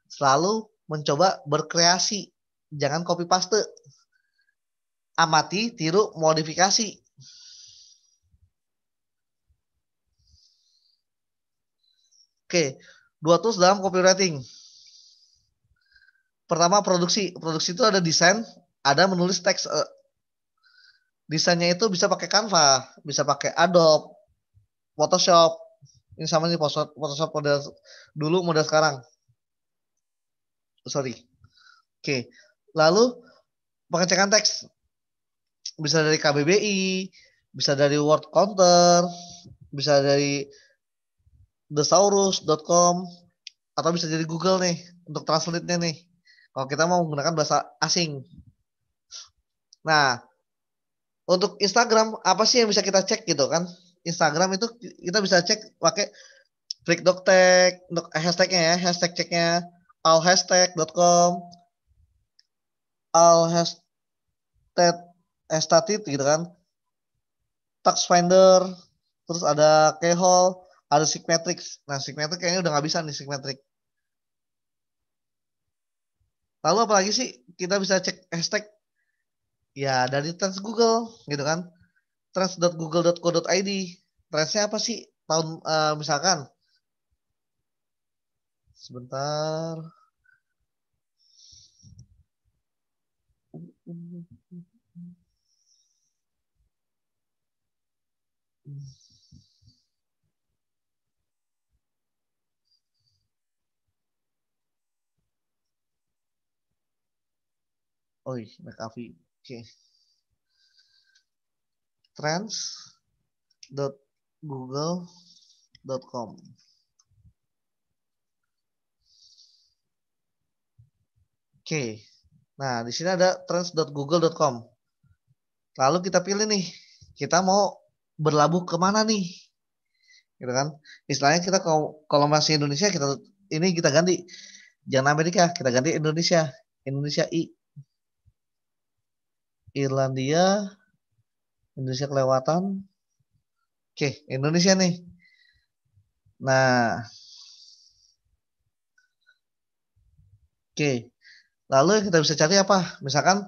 selalu mencoba berkreasi. Jangan copy paste. Amati, tiru, modifikasi. Oke, 2 tools dalam copywriting. Pertama, produksi. Produksi itu ada desain, ada menulis teks. Desainnya itu bisa pakai Canva, bisa pakai Adobe, Photoshop. Ini sama nih Photoshop model dulu, model sekarang. Sorry. Oke. Lalu pengecekan teks bisa dari KBBI, bisa dari Word Counter, bisa dari thesaurus.com, atau bisa dari Google nih untuk translate-nya nih. Kalau kita mau menggunakan bahasa asing. Nah, untuk Instagram apa sih yang bisa kita cek gitu kan? Instagram itu kita bisa cek pakai Break.tag untuk hashtagnya ya, hashtag ceknya allhashtag.com, allhashtag estatit gitu kan, tax finder, terus ada keyhole, ada sigmetrics. Nah, sigmetrics kayaknya udah nggak bisa nih sigmetrics. Lalu apalagi sih kita bisa cek hashtag? Ya dari trends Google gitu kan, trends.google.co.id. Trendsnya apa sih tahun misalkan sebentar. Oh iya, McAfee. Oke. Trends.google.com. Oke. Nah, di sini ada trends.google.com. Lalu kita pilih nih, kita mau berlabuh kemana nih, gitu kan? Istilahnya kita kalau masih Indonesia ini kita ganti, jangan Amerika, kita ganti Indonesia, Indonesia Irlandia, Indonesia kelewatan. Oke, Indonesia nih. Nah, oke. Lalu kita bisa cari apa? Misalkan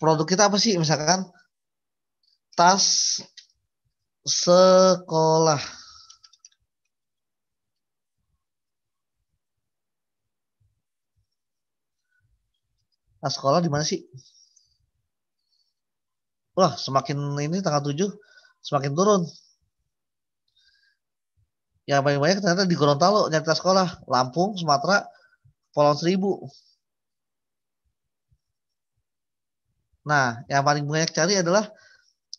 produk kita apa sih? Misalkan tas sekolah. Tas sekolah di mana sih? Wah, semakin ini tanggal 7 semakin turun. Yang paling banyak ternyata di Gorontalo nyari tas sekolah, Lampung, Sumatera, Pulau Seribu. Nah, yang paling banyak cari adalah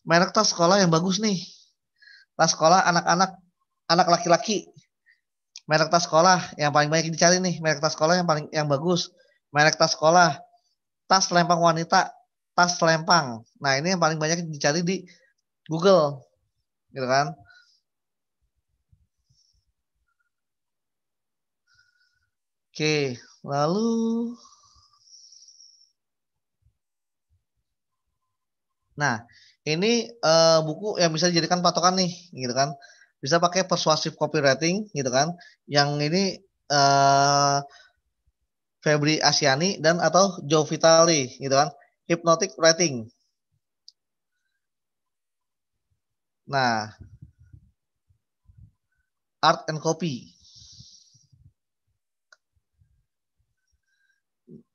merek tas sekolah yang bagus nih. Tas sekolah anak-anak, anak laki-laki. Merek tas sekolah yang paling banyak dicari nih, merek tas sekolah yang bagus. Merek tas sekolah, tas selempang wanita, tas selempang. Nah, ini yang paling banyak dicari di Google, gitu kan? Oke, lalu nah, ini buku yang bisa dijadikan patokan nih, gitu kan? Bisa pakai persuasive copywriting, gitu kan? Yang ini eh Febri Asiani dan atau Joe Vitale, gitu kan? Hypnotic writing. Nah, art and copy.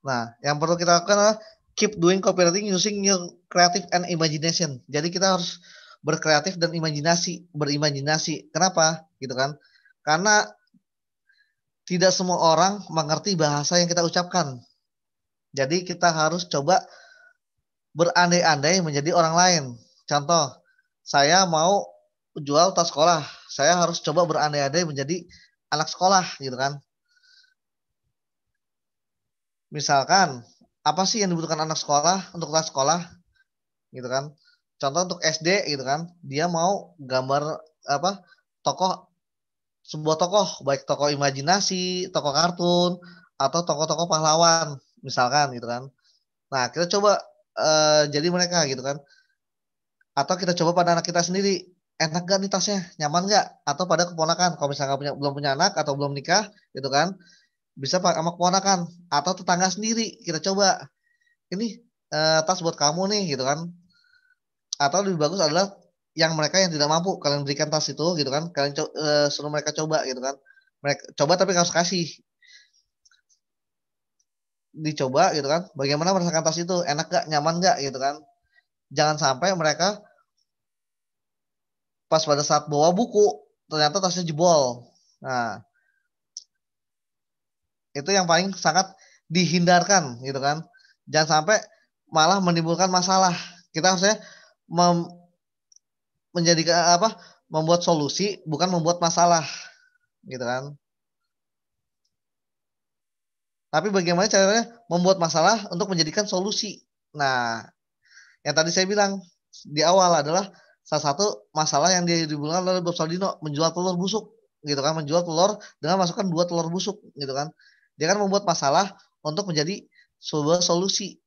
Nah, yang perlu kita lakukan adalah keep doing copywriting using your creative and imagination. Jadi kita harus berkreatif dan berimajinasi. Kenapa? Gitu kan? Karena tidak semua orang mengerti bahasa yang kita ucapkan. Jadi kita harus coba berandai-andai menjadi orang lain. Contoh, saya mau jual tas sekolah. Saya harus coba berandai-andai menjadi anak sekolah gitu kan. Misalkan, apa sih yang dibutuhkan anak sekolah untuk tas sekolah gitu kan. Contoh untuk SD gitu kan. Dia mau gambar apa? Tokoh sebuah tokoh, baik tokoh imajinasi, tokoh kartun atau tokoh-tokoh pahlawan misalkan gitu kan. Nah, kita coba jadi mereka gitu kan. Atau kita coba pada anak kita sendiri. Enak gak nih tasnya? Nyaman gak? Atau pada keponakan. Kalau misalnya belum punya anak atau belum nikah gitu kan. Bisa pakai sama keponakan. Atau tetangga sendiri. Kita coba. Ini tas buat kamu nih gitu kan. Atau lebih bagus adalah yang mereka yang tidak mampu. Kalian berikan tas itu gitu kan. Kalian suruh mereka coba gitu kan. Mereka coba tapi harus kasih. Dicoba gitu kan. Bagaimana merasakan tas itu? Enak gak? Nyaman gak gitu kan. Jangan sampai mereka pas pada saat bawa buku ternyata tasnya jebol. Nah, itu yang paling sangat dihindarkan gitu kan. Jangan sampai malah menimbulkan masalah. Kita harusnya mem- menjadikan apa? Membuat solusi bukan membuat masalah gitu kan. Tapi bagaimana caranya membuat masalah untuk menjadikan solusi. Nah, yang tadi saya bilang di awal adalah salah satu masalah yang dihubungkan oleh Bob Saldino menjual telur busuk gitu kan, menjual telur dengan masukkan dua telur busuk gitu kan. Dia kan membuat masalah untuk menjadi sebuah solusi.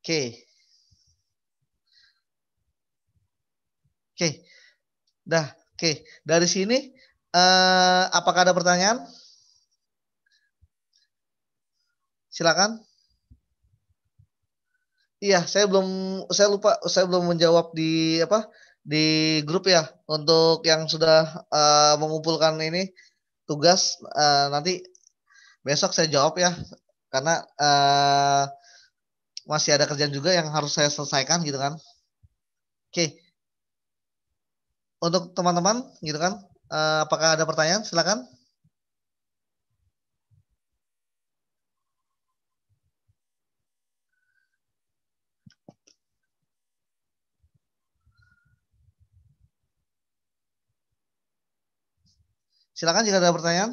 Oke. Oke. Dah, oke. Dari sini apakah ada pertanyaan? Silakan. Iya, saya lupa, saya belum menjawab di apa di grup ya untuk yang sudah mengumpulkan ini tugas nanti besok saya jawab ya karena masih ada kerjaan juga yang harus saya selesaikan gitu kan. Oke, untuk teman-teman gitu kan, apakah ada pertanyaan? Silakan. Silakan jika ada pertanyaan.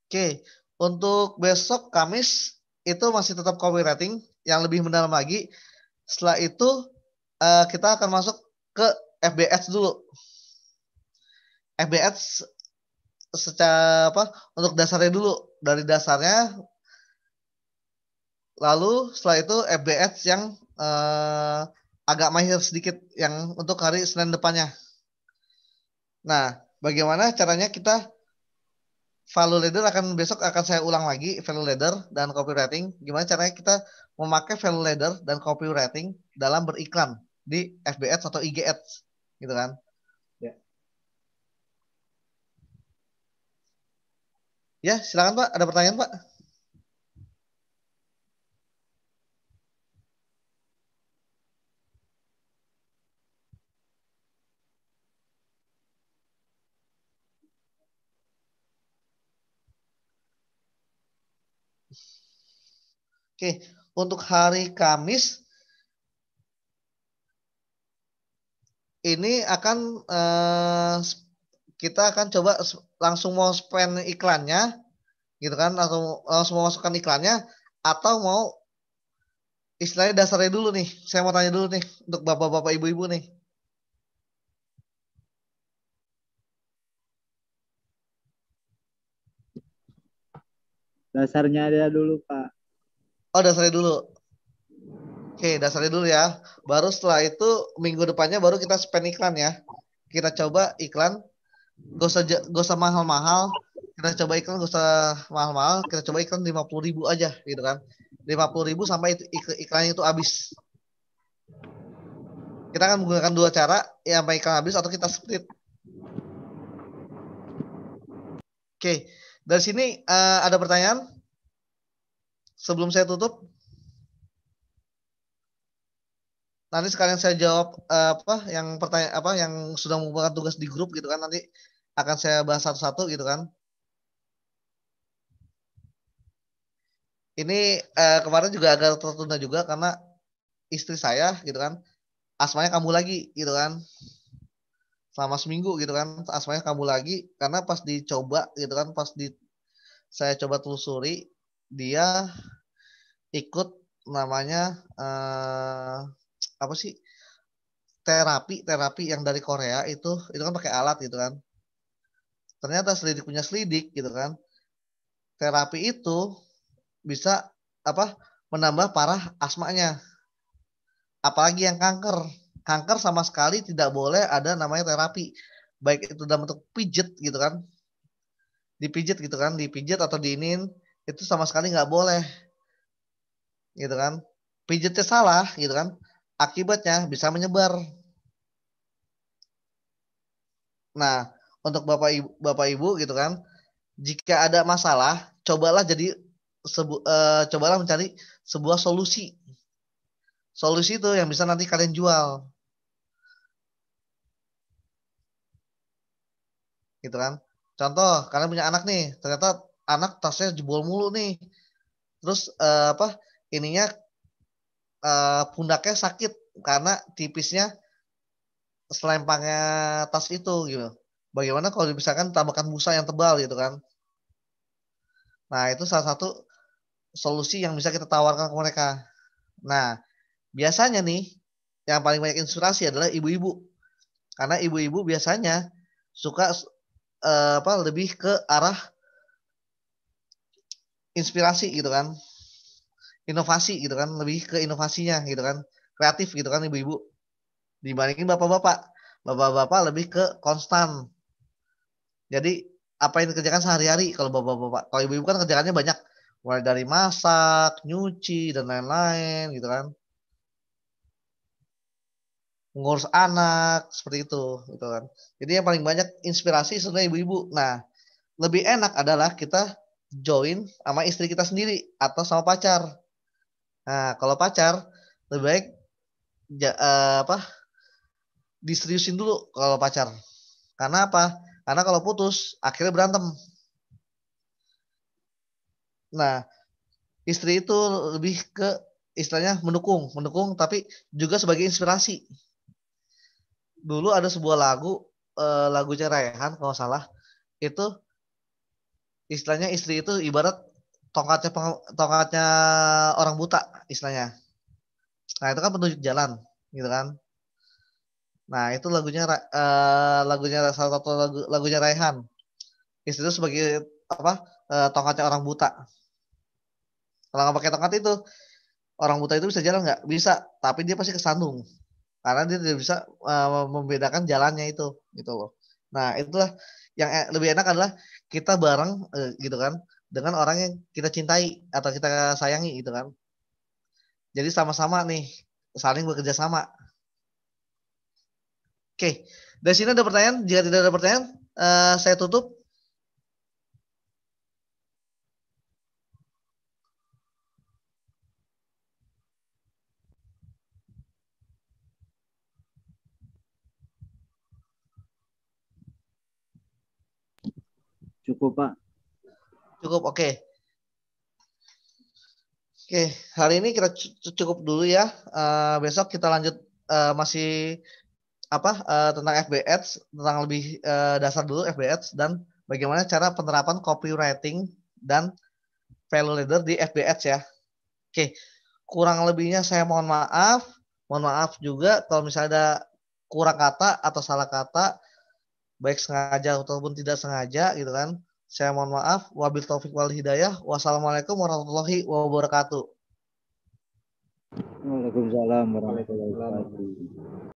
Oke, untuk besok Kamis itu masih tetap copywriting yang lebih mendalam lagi. Setelah itu kita akan masuk ke FBS dulu. FBS secara apa? Untuk dasarnya dulu. Dari dasarnya, lalu setelah itu FBS yang agak mahir sedikit yang untuk hari Senin depannya. Nah, bagaimana caranya kita value ladder besok akan saya ulang lagi value ladder dan copywriting. Gimana caranya kita memakai value ladder dan copywriting dalam beriklan di FB Ads atau IG Ads, gitu kan? Ya. Ya, silakan Pak. Ada pertanyaan Pak? Oke, untuk hari Kamis ini akan kita akan coba langsung mau spend iklannya, gitu kan? Atau langsung mau masukkan iklannya, atau mau istilahnya dasarnya dulu nih. Saya mau tanya dulu nih untuk bapak-bapak ibu-ibu nih. Dasarnya ada dulu, Pak. Oh, dasarnya dulu. Oke, dasarnya dulu ya. Baru setelah itu minggu depannya baru kita spend iklan ya. Kita coba iklan, gak usah mahal-mahal. kita coba iklan gak usah mahal-mahal, kita coba iklan 50.000 aja gitu kan. 50.000 sampai iklannya itu habis. Kita akan menggunakan dua cara, ya sampai iklan habis atau kita split. Oke, dari sini ada pertanyaan sebelum saya tutup. Nanti sekalian saya jawab apa yang pertanyaan apa yang sudah mengumpulkan tugas di grup gitu kan, nanti akan saya bahas satu-satu gitu kan. Ini kemarin juga agak tertunda juga karena istri saya gitu kan, asmanya kambuh lagi gitu kan. Selama seminggu gitu kan, asmanya kambuh lagi karena pas dicoba gitu kan, saya coba telusuri, dia ikut namanya apa sih, terapi yang dari Korea itu kan pakai alat gitu kan. Ternyata selidik punya selidik gitu kan, terapi itu bisa apa, menambah parah asmanya. Apalagi yang kanker sama sekali tidak boleh ada namanya terapi, baik itu dalam bentuk pijet gitu kan, dipijet gitu kan, dipijet atau diinin, itu sama sekali nggak boleh gitu kan. Pijetnya salah gitu kan, akibatnya bisa menyebar. Nah, untuk bapak ibu gitu kan, jika ada masalah, cobalah cobalah mencari sebuah solusi. Solusi itu yang bisa nanti kalian jual, gitu kan. Contoh, kalian punya anak nih, ternyata anak tasnya jebol mulu nih. Terus apa? Ininya pundaknya sakit karena tipisnya selempangnya tas itu gitu. Bagaimana kalau misalkan tambahkan busa yang tebal gitu kan? Nah, itu salah satu solusi yang bisa kita tawarkan ke mereka. Nah, biasanya nih yang paling banyak inspirasi adalah ibu-ibu. Karena ibu-ibu biasanya suka apa, lebih ke arah inspirasi gitu kan. Inovasi gitu kan, lebih ke inovasinya gitu kan. Kreatif gitu kan ibu-ibu. Dibandingin bapak-bapak. Bapak-bapak lebih ke konstan. Jadi apa yang dikerjakan sehari-hari kalau bapak-bapak. Kalau ibu-ibu kan kerjaannya banyak. Mulai dari masak, nyuci, dan lain-lain gitu kan. Ngurus anak, seperti itu gitu kan. Jadi yang paling banyak inspirasi sebenarnya ibu-ibu. Nah, lebih enak adalah kita join sama istri kita sendiri atau sama pacar. Nah, kalau pacar lebih baik apa, diseriusin dulu kalau pacar. Karena apa? Karena kalau putus akhirnya berantem. Nah, istri itu lebih ke istilahnya mendukung tapi juga sebagai inspirasi. Dulu ada sebuah lagunya Raihan kalau salah, itu istilahnya istri itu ibarat tongkatnya orang buta istilahnya. Nah, itu kan penunjuk jalan gitu kan. Nah, itu lagunya salah satu lagunya Raihan. Istri itu sebagai apa? Tongkatnya orang buta. Kalau nggak pakai tongkat itu, orang buta itu bisa jalan nggak? Bisa, tapi dia pasti kesandung karena dia tidak bisa membedakan jalannya itu, gitu loh. Nah, itulah yang lebih enak adalah kita bareng gitu kan, dengan orang yang kita cintai atau kita sayangi gitu kan. Jadi sama-sama nih, saling bekerja sama. Oke, dari sini ada pertanyaan. Jika tidak ada pertanyaan, saya tutup. Cukup, Pak. Cukup, oke. Oke, hari ini kita cukup dulu ya. Besok kita lanjut masih apa, tentang FBS, tentang lebih dasar dulu FBS dan bagaimana cara penerapan copywriting dan value leader di FBS ya. Oke, kurang lebihnya saya mohon maaf. Mohon maaf juga kalau misalnya ada kurang kata atau salah kata, baik sengaja ataupun tidak sengaja gitu kan. Saya mohon maaf. Wabil taufik wal hidayah. Wassalamualaikum warahmatullahi wabarakatuh. Waalaikumsalam warahmatullahi wabarakatuh.